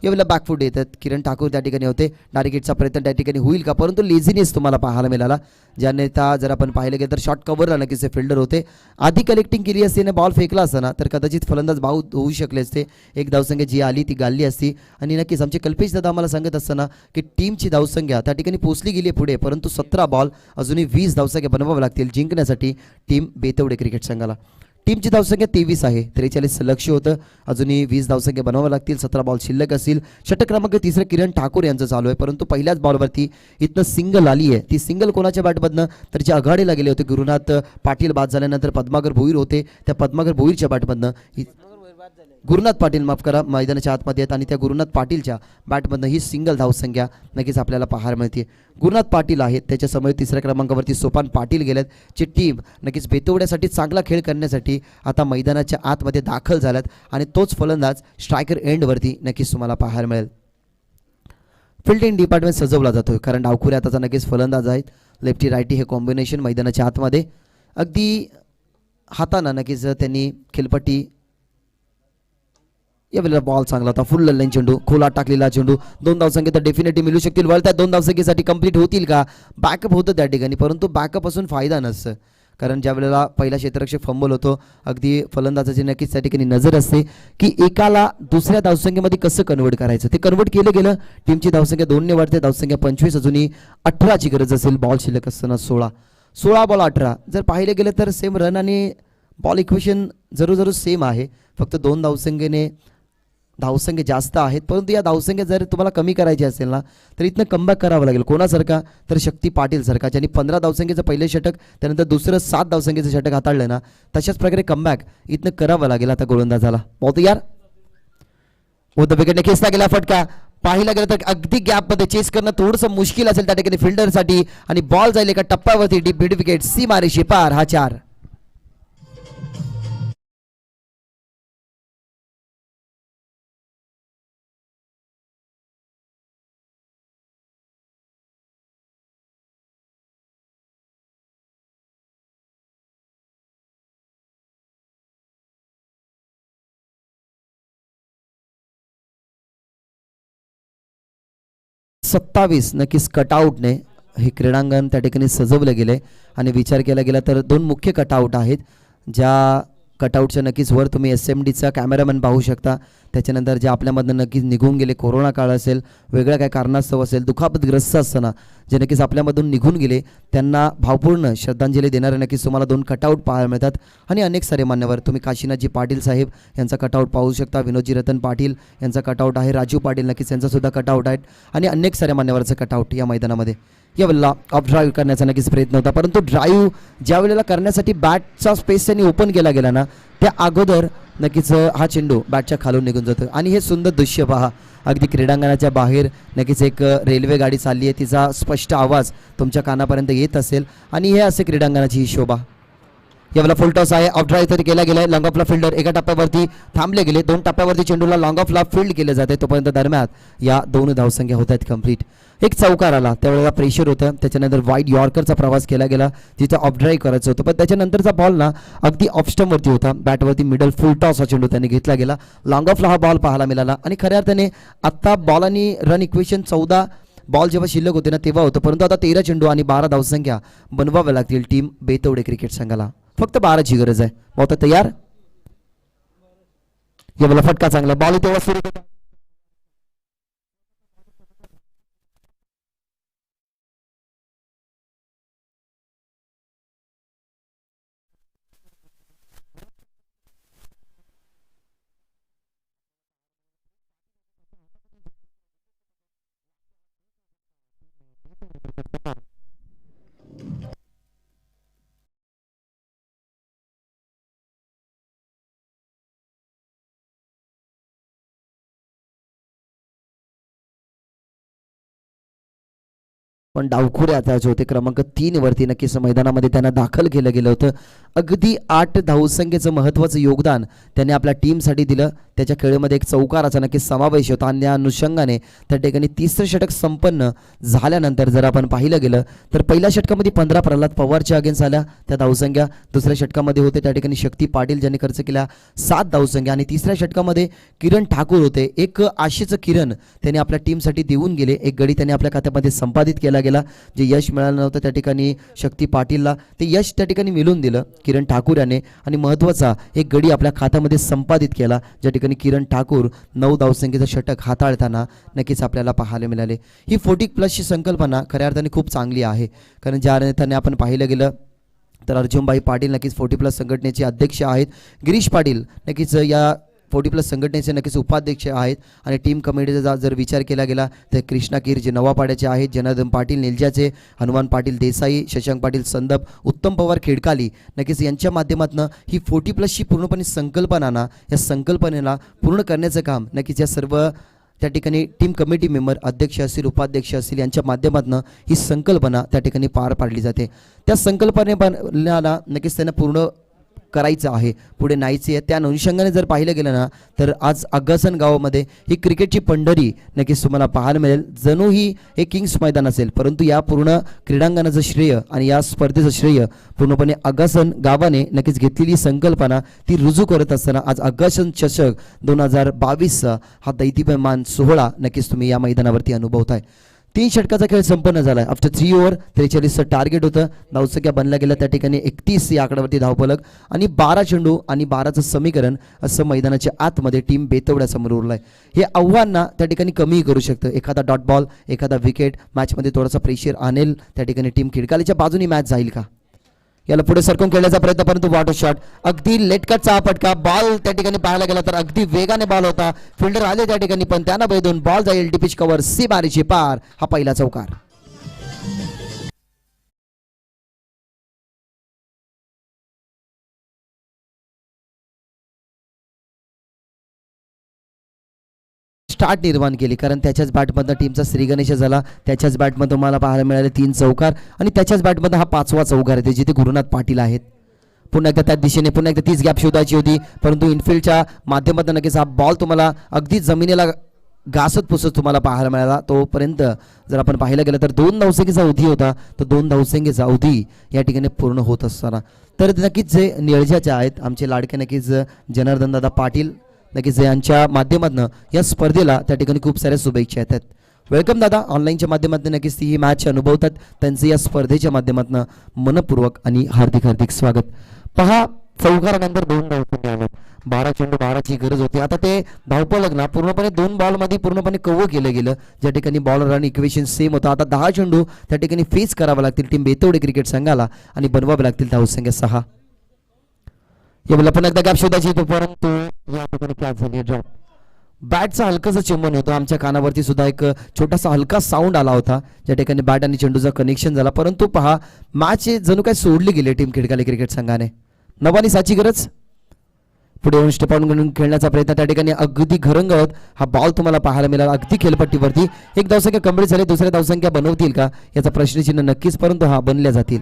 यावेळेला बॅकफूट येतात, किरण ठाकूर त्या ठिकाणी होते, डायरेक्ट हिटचा प्रयत्न त्या ठिकाणी होईल का, परंतु लेझिनेस तुम्हाला पाहायला मिळाला. ज्याने जर आपण पाहिलं गेलं तर शॉर्ट कव्हरला नक्कीच फिल्डर होते, आधी कलेक्टिंग केली असते आणि बॉल फेकला असताना तर कदाचित फलंदाज बाद होऊ शकले असते. एक धावसंख्या जी आली ती गाळली असती. आणि नक्कीच आमचे कल्पेश दादा आम्हाला सांगत असताना की टीमची धावसंख्या त्या ठिकाणी पोचली गेली पुढे, परंतु 17 बॉल अजूनही 20 धावसंख्या बनवाव्या लागतील जिंकण्यासाठी टीम बेतवडे क्रिकेट संघाला. टीमची धावसंख्या 23 आहे. 43 लक्ष्य होतं. अजूनही 20 धावसंख्या बनवावं लागतील. 17 बॉल शिल्लक असतील. षटक क्रमांक 3 किरण ठाकूर यांचं चालू आहे, परंतु पहिल्याच बॉलवरती इथनं सिंगल आली आहे. ती सिंगल कोणाच्या बॅटमधनं तर जे आघाडीला गेले होते गुरुनाथ पाटील बाद झाल्यानंतर पद्माकर भोईर होते, त्या पद्माकर भोईरच्या बॅटमधनं गुरुनाथ पाटील माफ करा मैदानाच्या आतमध्ये आहेत आणि त्या गुरुनाथ पाटीलच्या बॅटमधनं ही सिंगल धावसंख्या नक्कीच आपल्याला पाहायला मिळते. गुरुनाथ पाटील आहेत, त्याच्यासमोर 3ऱ्या क्रमांकावरती सोपान पाटील गेलेत, जी टीम नक्कीच बेतवड्यासाठी चांगला खेळ करण्यासाठी आता मैदानाच्या आतमध्ये दाखल झाल्यात आणि तोच फलंदाज स्ट्रायकर एंडवरती नक्कीच तुम्हाला पाहायला मिळेल. फिल्डिंग डिपार्टमेंट सजवला जातोय, कारण डावखुरे आताचा नक्कीच फलंदाज आहेत. लेफ्टी रायटी हे कॉम्बिनेशन मैदानाच्या आतमध्ये अगदी हातानं नक्कीच त्यांनी खेळपट्टी यावेळेला बॉल चांगला होता. फुल लाईन चेंडू, खोला टाकलेला चेंडू. 2 धावसंख्या तर डेफिनेटली मिळू शकतील. वळत्या 2 धावसंख्येसाठी कंप्लीट होतील का? बॅकअप होतं त्या ठिकाणी, परंतु बॅकअप असून फायदा नसतं, कारण ज्या वेळेला पहिला क्षेत्ररक्षक फंबल होतो अगदी फलंदाजाची नक्कीच त्या ठिकाणी नजर असते की एकाला दुसऱ्या धावसंख्येमध्ये कसं कन्वर्ट करायचं. ते कन्वर्ट केलं गेलं. टीमची धावसंख्या 2ने वाढते. धावसंख्या 25, अजूनही 18ची गरज असेल. बॉल शिल्लक असताना 16 बॉल 18. जर पाहिले गेलं तर सेम रन आणि बॉल इक्वेशन जरूर सेम आहे, फक्त 2 धावसंख्या जास्त आहेत, परंतु या धावसंख्या जर तुम्हाला कमी करायची असेल ना तर इथनं कमबॅक करावं लागेल. कोणासारखा तर शक्ती पाटील सारखा, ज्यांनी 15 धावसंख्येचं पहिले षटक त्यानंतर दुसरं 7 धावसंख्येचं षटक हाताळलं ना, तशाच प्रकारे कमबॅक इथनं करावं लागेल आता गोलंदाजाला. बहुत यार उद्धव विकेटने खेचला गेला फटका. पाहिला गेलं तर अगदी गॅपमध्ये चेस करणं थोडंसं मुश्किल असेल त्या ठिकाणी फिल्डरसाठी आणि बॉल जाईल एका टप्प्यावरती. डीप मिड विकेट, सीमारेषे पार. हा 4. सत्तावीस नक्कीच कटआउटने हे क्रीडांगण त्या ठिकाणी सजवलं गेलं आहे आणि विचार केला गेला तर 2 मुख्य कटआउट आहेत, ज्या कटआउटच्या नक्कीच वर तुम्ही SMDचा कॅमेरामॅन पाहू शकता. त्याच्यानंतर जे आपल्यामधनं नक्कीच निघून गेले, कोरोना काळ असेल, वेगळ्या काय कारणास्तव असेल, दुखापतग्रस्त असताना जे नक्कीच आपल्यामधून निघून गेले त्यांना भावपूर्ण श्रद्धांजली देणारे नक्कीच तुम्हाला 2 कटआउट पाहायला मिळतात. आणि अनेक सारे मान्यवर, तुम्ही काशीनाथजी पाटील साहेब यांचा कटआउट पाहू शकता, विनोदजी रतन पाटील यांचा कटआउट आहे, राजू पाटील नक्कीच यांचासुद्धा कटआउट आहेत आणि अनेक साऱ्या मान्यवरांचा कटआउट या मैदानामध्ये. यावेळेला ऑफ ड्राईव्ह करण्याचा नक्कीच प्रयत्न होता, परंतु ड्राईव्ह ज्या वेळेला करण्यासाठी बॅटचा स्पेस त्यांनी ओपन केला गेला ना, त्या अगोदर नक्कीच हा चेंडू बॅटच्या खालून निघून जातो. आणि हे सुंदर दृश्य पहा, अगदी क्रीडांगणाच्या बाहेर नक्कीच एक रेल्वे गाडी चालली आहे, तिचा स्पष्ट आवाज तुमच्या कानापर्यंत येत असेल आणि हे असे क्रीडांगणाची ही शोभा. यावेळेला फुल टॉस आहे. ऑफ ड्राईव्ह तरी केला गेलाय. लॉंग ऑफला फिल्डर एका टप्प्यावरती थांबले गेले. 2 टप्प्यावरती चेंडूला लॉंग ऑफला फील्ड केले जाते, तोपर्यंत दरम्यान या 2 धावसंख्या होत आहेत कंप्लीट. एक चौकार आला, त्यावेळेला प्रेशर होतं, त्याच्यानंतर वाईड यॉर्करचा प्रवास केला गेला, जिथं ऑफ ड्राईव्ह करायचं होतं, पण त्याच्यानंतरचा बॉल ना अगदी ऑफ स्टंपवरती होता. बॅटवरती मिडल फुल टॉस हा चेंडू त्याने घेतला गेला. लॉंग ऑफला हा बॉल पाहायला मिळाला आणि खऱ्या अर्थाने आत्ता बॉल आणि रन इक्वेशन 14 बॉल जेव्हा शिल्लक होते ना तेव्हा होतं, परंतु आता 13 चेंडू आणि 12 धावसंख्या बनवाव्या लागतील टीम बेतवडे क्रिकेट संघाला. फक्त 12ची गरज आहे. बहुत तयार. यावेळेला फटका चांगला बॉल तेव्हा सुरू होता. पण डावखुरे आता जे होते क्रमांक 3 वरती नक्कीच मैदानामध्ये त्यांना दाखल केलं गेलं होतं. अगदी 8 धावसंख्येचं महत्त्वाचं योगदान त्यांनी आपल्या टीमसाठी दिलं. त्याच्या खेळीमध्ये एक चौकाराचा नक्कीच समावेश होता आणि त्या अनुषंगाने त्या ठिकाणी 3रं षटक संपन्न झाल्यानंतर जर आपण पाहिलं गेलं तर पहिल्या षटकामध्ये 15 प्रल्हाद पवारच्या अगेन्स्ट आल्या त्या धावसंख्या. दुसऱ्या षटकामध्ये होते त्या ठिकाणी शक्ती पाटील ज्यांनी खर्च केल्या 7 धावसंख्या आणि 3ऱ्या षटकामध्ये किरण ठाकूर होते. एक आशेचं किरण त्यांनी आपल्या टीमसाठी देऊन गेले. एक गडी त्यांनी आपल्या खात्यामध्ये संपादित केला गेला. जे यश मिळालं नव्हतं त्या ठिकाणी शक्ती पाटीलला ते यश त्या ठिकाणी मिळून दिलं किरण ठाकूर याने आणि महत्त्वाचा एक गडी आपल्या खात्यामध्ये संपादित केला, ज्या ठिकाणी किरण ठाकूर 9 धावसंख्येचं षटक हाताळताना नक्कीच आपल्याला पाहायला मिळाले. ही 40+ ची संकल्पना खऱ्या अर्थाने खूप चांगली आहे, कारण ज्या अर्थाने आपण पाहिलं गेलं तर अर्जुनभाई पाटील नक्कीच 40+ संघटनेचे अध्यक्ष आहेत. गिरीश पाटील नक्कीच या 40+ संघटनेचे नक्कीच उपाध्यक्ष आहेत. आणि टीम कमिटीचा जर विचार केला गेला तर कृष्णा कीर जे नवापाड्याचे आहेत, जनार्दन पाटील निलजाचे, हनुमान पाटील देसाई, शशांक पाटील संदप, उत्तम पवार खेडकाली नक्कीच यांच्या माध्यमातून ही 40+ची पूर्णपणे संकल्पना ना या संकल्पनेला पूर्ण करण्याचं काम नक्कीच या सर्व त्या ठिकाणी टीम कमिटी मेंबर अध्यक्ष असतील, उपाध्यक्ष असतील यांच्या माध्यमातून ही संकल्पना त्या ठिकाणी पार पाडली जाते. त्या संकल्पनेला नक्कीच त्यांना पूर्ण करायचं आहे, पुढे न्यायचे आहे. त्या अनुषंगाने जर पाहिलं गेलं ना तर आज अग्गासन गावामध्ये ही क्रिकेटची पंढरी नक्कीच तुम्हाला पाहायला मिळेल. जणू ही हे किंग्स मैदान असेल, परंतु या पूर्ण क्रीडांगणाचं श्रेय आणि या स्पर्धेचं श्रेय पूर्णपणे अग्गासन गावाने नक्कीच घेतलेली संकल्पना ती रुजू करत असताना आज अग्गासन चषक 2022 हा दैदिप्यमान सोहळा नक्कीच तुम्ही या मैदानावरती अनुभवताय. 3 षटकाचा खेळ संपन्न झाला आहे. आफ्टर 3 ओव्हर 43चं टार्गेट होतं. धावसंख्या बनला गेला त्या ठिकाणी 31 या आकड्यावरती धावफलक आणि 12 चेंडू आणि 12चं समीकरण असं मैदानाच्या आतमध्ये टीम बेतवड्यासमोर उरलं आहे. हे आव्हान त्या ठिकाणी कमी करू शकतं. एखादा डॉट बॉल, एखादा विकेट मॅचमध्ये थोडासा प्रेशर आणेल त्या ठिकाणी टीम खिडकालीच्या बाजूनी मॅच जाईल का, याला पुढे सरकून खेळण्याचा प्रयत्न, परंतु वॉटर शॉट अगदी लेटकटचा पटका. बॉल त्या ठिकाणी पाहायला गेला तर अगदी वेगाने बॉल होता, फिल्डर आले त्या ठिकाणी पण त्यांना बैदून बॉल जाईल टिपिच कव्हर, सी बारीची पार. हा पहिला चौकार. स्टार्ट निर्माण केली, कारण त्याच्याच बॅटमधनं टीमचा श्रीगणेश झाला. त्याच्याच बॅटमध्ये तुम्हाला पाहायला मिळाले 3 चौकार आणि त्याच्याच बॅटमध्ये हा 5वा चौकार आहे जिथे गुरुनाथ पाटील आहेत. पुन्हा एकदा त्या दिशेने पुन्हा एकदा तीच गॅप शोधायची होती, परंतु इनफिल्डच्या माध्यमातून नक्कीच हा बॉल तुम्हाला अगदी जमिनीला घासत पुसत तुम्हाला पाहायला मिळाला. तोपर्यंत जर आपण पाहिलं गेलं तर 2 धावसंख्येचा अवधी होता, तो 2 धावसंख्येचा अवधी या ठिकाणी पूर्ण होत असताना तर नक्कीच जे निळजाचे आहेत आमचे लाडके नक्कीच जनार्दन दादा पाटील नक्कीच यांच्या माध्यमातून या स्पर्धेला त्या ठिकाणी खूप साऱ्या शुभेच्छा येतात. वेलकम दादा. ऑनलाईनच्या माध्यमातून नक्कीच ती ही मॅच अनुभवतात, त्यांचं या स्पर्धेच्या माध्यमातून मनपूर्वक आणि हार्दिक हार्दिक स्वागत. पहा, चौकारानंतर 2 धावसंख्या आल्या. 12 चेंडू 12ची गरज होती. आता ते धावफलक ना पूर्णपणे 2 बॉलमध्ये पूर्णपणे कव्हर केलं गेलं, ज्या ठिकाणी बॉल रन इक्वेशन सेम होतं. आता 10 चेंडू त्या ठिकाणी फेस करावं लागतील टीम बेतवडे क्रिकेट संघाला आणि बनवावे लागतील धावसंख्या 6. यावेळेला पण एकदा गॅप शोधायची, परंतु या ठिकाणी कॅच झाली ड्रॉप. बॅटचा हलकासा चुंबन होतं, आमच्या कानावरती सुद्धा एक छोटासा हलका साऊंड आला होता ज्या ठिकाणी बॅट आणि चेंडूचा कनेक्शन झाला. परंतु पहा, मॅच जणू काय सोडली गेली टीम खिडकाली क्रिकेट संघाने. नवानी साची गरज, पुढे येऊन स्टेप आउट खेळण्याचा प्रयत्न त्या ठिकाणी अगदी घरंगळत हा बॉल तुम्हाला पाहायला मिळाला अगदी खेळपट्टीवरती. 1 धावसंख्या कंप्लीट झाली, दुसऱ्या धावसंख्या बनवतील का याचा प्रश्नचिन्ह नक्कीच, परंतु हा बनल्या जातील.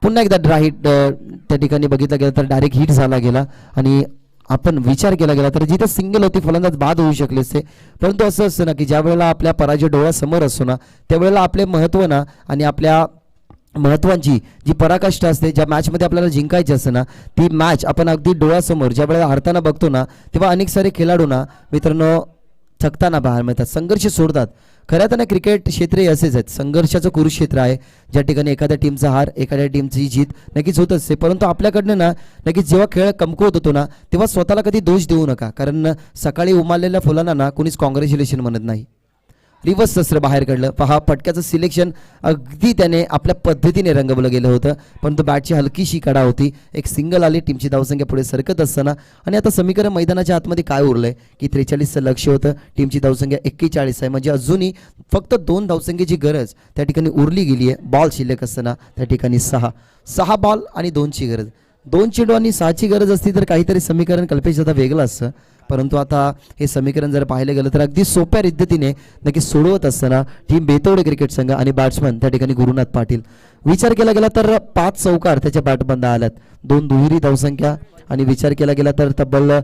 पुन्हा एकदा ड्राईट त्या ठिकाणी बघितलं गेलं तर डायरेक्ट हिट झाला गेला आणि आपण विचार केला गेला तर जिथे सिंगल होती फलंदाज बाद होऊ शकले असते, परंतु असं असतं ना की ज्या वेळेला आपल्या पराजय डोळ्यासमोर असतो ना त्यावेळेला आपले महत्त्व ना आणि आपल्या महत्त्वाची जी पराकाष्ठा असते, ज्या मॅचमध्ये आपल्याला जिंकायची असते ना ती मॅच आपण अगदी डोळ्यासमोर ज्या वेळेला हरताना बघतो ना तेव्हा अनेक सारे खेळाडू ना मित्रांनो थकताना पाहायला मिळतात, संघर्ष सोडतात. खऱ्या तर क्रिकेट क्षेत्र असेच आहेत, संघर्षाचं कुरुक्षेत्र आहे ज्या ठिकाणी एखाद्या टीमचा हार एखाद्या टीमची जीत नक्कीच होत असते. परंतु आपल्याकडनं ना नक्कीच जेव्हा खेळ कमकुवत होतो ना तेव्हा स्वतःला कधी दोष देऊ नका, कारण सकाळी उमारलेल्या फुलांना ना कोणीच कॉंग्रॅच्युलेशन म्हणत नाही. रिव्हर्स शस्त्र बाहेर काढलं, पहा पटक्याचं सिलेक्शन अगदी त्याने आपल्या पद्धतीने रंगवलं गेलं होतं, परंतु बॅटची हलकीशी कडा होती. एक सिंगल आली, टीमची धावसंख्या पुढे सरकत असताना आणि आता समीकरण मैदानाच्या आतमध्ये काय उरलंय की 43चं लक्ष होतं, टीमची धावसंख्या 41 आहे, म्हणजे अजूनही फक्त 2 धावसंख्येची गरज त्या ठिकाणी उरली गेली आहे. बॉल शिल्लक असताना त्या ठिकाणी 6 बॉल आणि 2ची गरज, 2 चेंडू आणि 6ची गरज असती तर काहीतरी समीकरण कल्पेश आता वेगळं असतं. परंतु आता हे समीकरण जर पाहिलं गेलं तर अगदी सोप्या पद्धतीने नक्की सोडवत असताना टीम बेतवडे क्रिकेट संघ आणि बॅट्समन त्या ठिकाणी गुरुनाथ पाटील. विचार केला गेला तर 5 चौकार त्याच्या बॅटबंद आल्यात, 2 दुहेरी धावसंख्या आणि विचार केला गेला तर तब्बल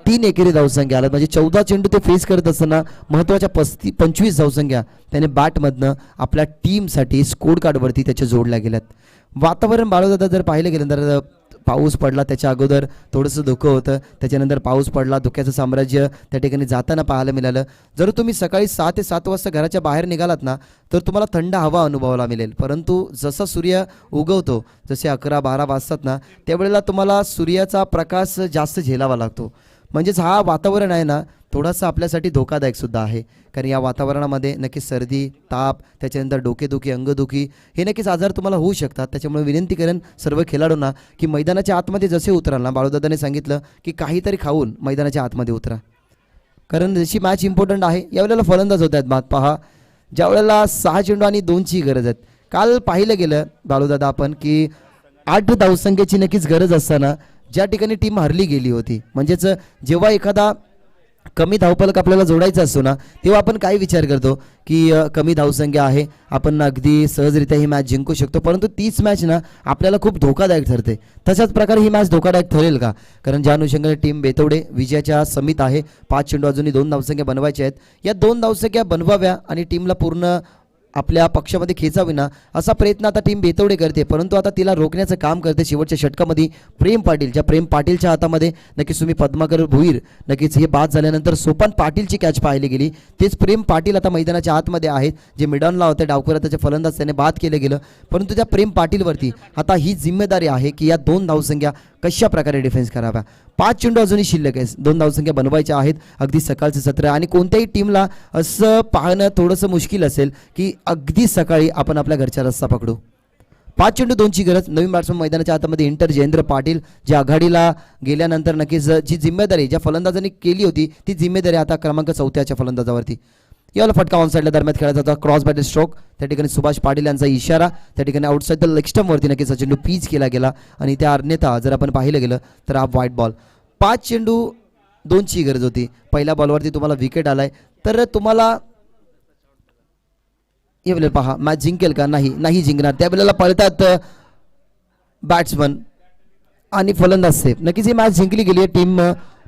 3 एकेरी धावसंख्या आल्यात, म्हणजे 14 चेंडू ते फेस करत असताना महत्त्वाच्या 25 धावसंख्या त्याने बॅटमधनं आपल्या टीमसाठी स्कोर कार्डवरती त्याच्या जोडल्या गेल्यात. वातावरण बाळवदादा जर पाहिलं गेलं तर पाऊस पडला, त्याच्या अगोदर थोडंसं धुकं होतं, त्याच्यानंतर पाऊस पडला, धुक्याचं साम्राज्य त्या ठिकाणी जाताना पाहायला मिळालं. जर तुम्ही सकाळी 6 ते 7 वाजता घराच्या बाहेर निघालात ना तर तुम्हाला थंड हवा अनुभवायला मिळेल, परंतु जसा सूर्य उगवतो, जसे 11-12 वाजतात ना त्यावेळेला तुम्हाला सूर्याचा प्रकाश जास्त झेलावा लागतो. म्हणजेच हा वातावरण आहे ना थोडासा आपल्यासाठी धोकादायक सुद्धा आहे, कारण या वातावरणामध्ये नक्कीच सर्दी, ताप, त्याच्यानंतर डोकेदुखी, अंगदुखी हे नक्कीच आजार तुम्हाला होऊ शकतात. त्याच्यामुळे विनंती करेन सर्व खेळाडूंना की मैदानाच्या आतमध्ये जसे उतराल ना, बाळूदादाने सांगितलं की काहीतरी खाऊन मैदानाच्या आतमध्ये उतरा, कारण जशी मॅच इम्पॉर्टंट आहे. यावेळेला फलंदाज होत आहेत बाद पहा, ज्या वेळेला 6 चेंडू आणि 2ची गरज आहे. काल पाहिलं गेलं बाळूदादा आपण की 8 धावसंख्येची नक्कीच गरज असताना ज्या ठिकाणी टीम हरली गेली होती, म्हणजेच जेव्हा एखादा कमी धावफलक आपल्याला जोडायचा असतो ना, तेव्हा आपण काय विचार करतो की कमी धावसंख्या आहे, आपण अगदी सहजरित्या ही मॅच जिंकू शकतो, परंतु तीच मॅच ना आपल्याला खूप धोकादायक ठरते. तशाच प्रकारे ही मॅच धोकादायक ठरेल का, कारण ज्या अनुषंगाने टीम बेतवडे विजयाच्या समीत आहे. 5 चेंडू अजूनही 2 धावसंख्या बनवायच्या आहेत. या 2 धावसंख्या बनवाव्या आणि टीमला पूर्ण आपल्या पक्षामध्ये खेचावी ना असा प्रयत्न आता टीम बेतवडे करते, परंतु आता तिला रोखण्याचं काम करते शेवटच्या षटकामध्ये प्रेम पाटील. ज्या प्रेम पाटीलच्या हातामध्ये नक्कीच तुम्ही पद्माकर भुईर नक्कीच हे बाद झाल्यानंतर सोपान पाटीलची कॅच पाहिली गेली. तेच प्रेम पाटील आता मैदानाच्या आतमध्ये आहेत, जे मिडॉनला होते डावखुरा त्याचे फलंदाज त्याने बाद केलं गेलं, परंतु त्या प्रेम पाटीलवरती आता ही जिम्मेदारी आहे की या 2 धावसंख्या कशा प्रकारे डिफेन्स कराव्या. 5 चेंडू अजूनही शिल्लक आहे, 2 धावसंख्या बनवायच्या आहेत. अगदी सकाळचं सत्र आणि कोणत्याही टीमला असं पाहणं थोडंसं मुश्किल असेल की अगदी सकाळी आपण आपल्या घरचा रस्ता पकडू. 5 चेंडू 2ची गरज. नवीन बॅट्समन मैदानाच्या आतमध्ये इंटर जयेंद्र पाटील, जे आघाडीला गेल्यानंतर नक्कीच जी जिम्मेदारी ज्या फलंदाजांनी केली होती ती जिम्मेदारी आता क्रमांक 4च्या फलंदाजावरती. याला फटका ऑनसाईडला दरम्यान खेळायचा होता, क्रॉस बॅटर स्ट्रोक. त्या ठिकाणी सुभाष पाटील यांचा इशारा, त्या ठिकाणी आउटसाईड द लेग स्टंपवरती नक्कीच चेंडू पीच केला गेला आणि त्या अन्यथा जर आपण पाहिलं गेलं तर हा व्हाईट बॉल. 5 चेंडू 2ची गरज होती. पहिल्या बॉलवरती तुम्हाला विकेट आलाय तर तुम्हाला यावेळेला पहा मॅच जिंकेल का, नाही जिंकणार. त्यावेळेला पळतात बॅट्समन आणि फलंदाज सेफ. नक्कीच ही मॅच जिंकली गेली आहे टीम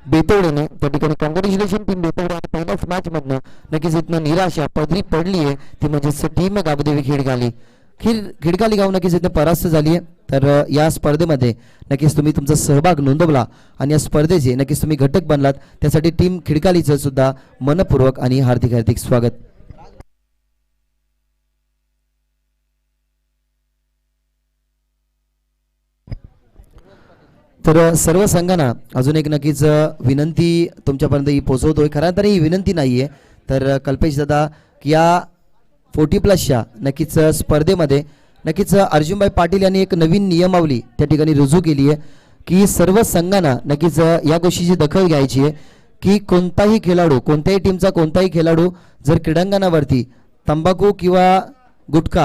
बेतवडेने. त्या ठिकाणी कॉंग्रॅच्युलेशन टीम बेतवडे. आणि पहिल्याच मॅच मधनं नक्कीच इथनं निराशा पदरी पडली आहे ती म्हणजे टीम गावदेवी खिडकाली गाव नक्कीच इथं परास्त झाली आहे. तर या स्पर्धेमध्ये नक्कीच तुम्ही तुमचा सहभाग नोंदवला आणि या स्पर्धेचे नक्कीच तुम्ही घटक बनलात, त्यासाठी टीम खिडकालीचं सुद्धा मनपूर्वक आणि हार्दिक हार्दिक स्वागत. तर सर्व संघांना अजून एक नक्कीच विनंती तुमच्यापर्यंत ही पोहोचवतोय. खरं तर ही विनंती नाही आहे, तर कल्पेश दादा या 40+ नक्कीच स्पर्धेमध्ये नक्कीच अर्जुनभाई पाटील यांनी एक नवीन नियमावली त्या ठिकाणी रुजू केली आहे की सर्व संघांना नक्कीच या गोष्टीची दखल घ्यायची आहे की कोणताही खेळाडू, कोणत्याही टीमचा कोणताही खेळाडू जर क्रीडांगणावरती तंबाखू किंवा गुटखा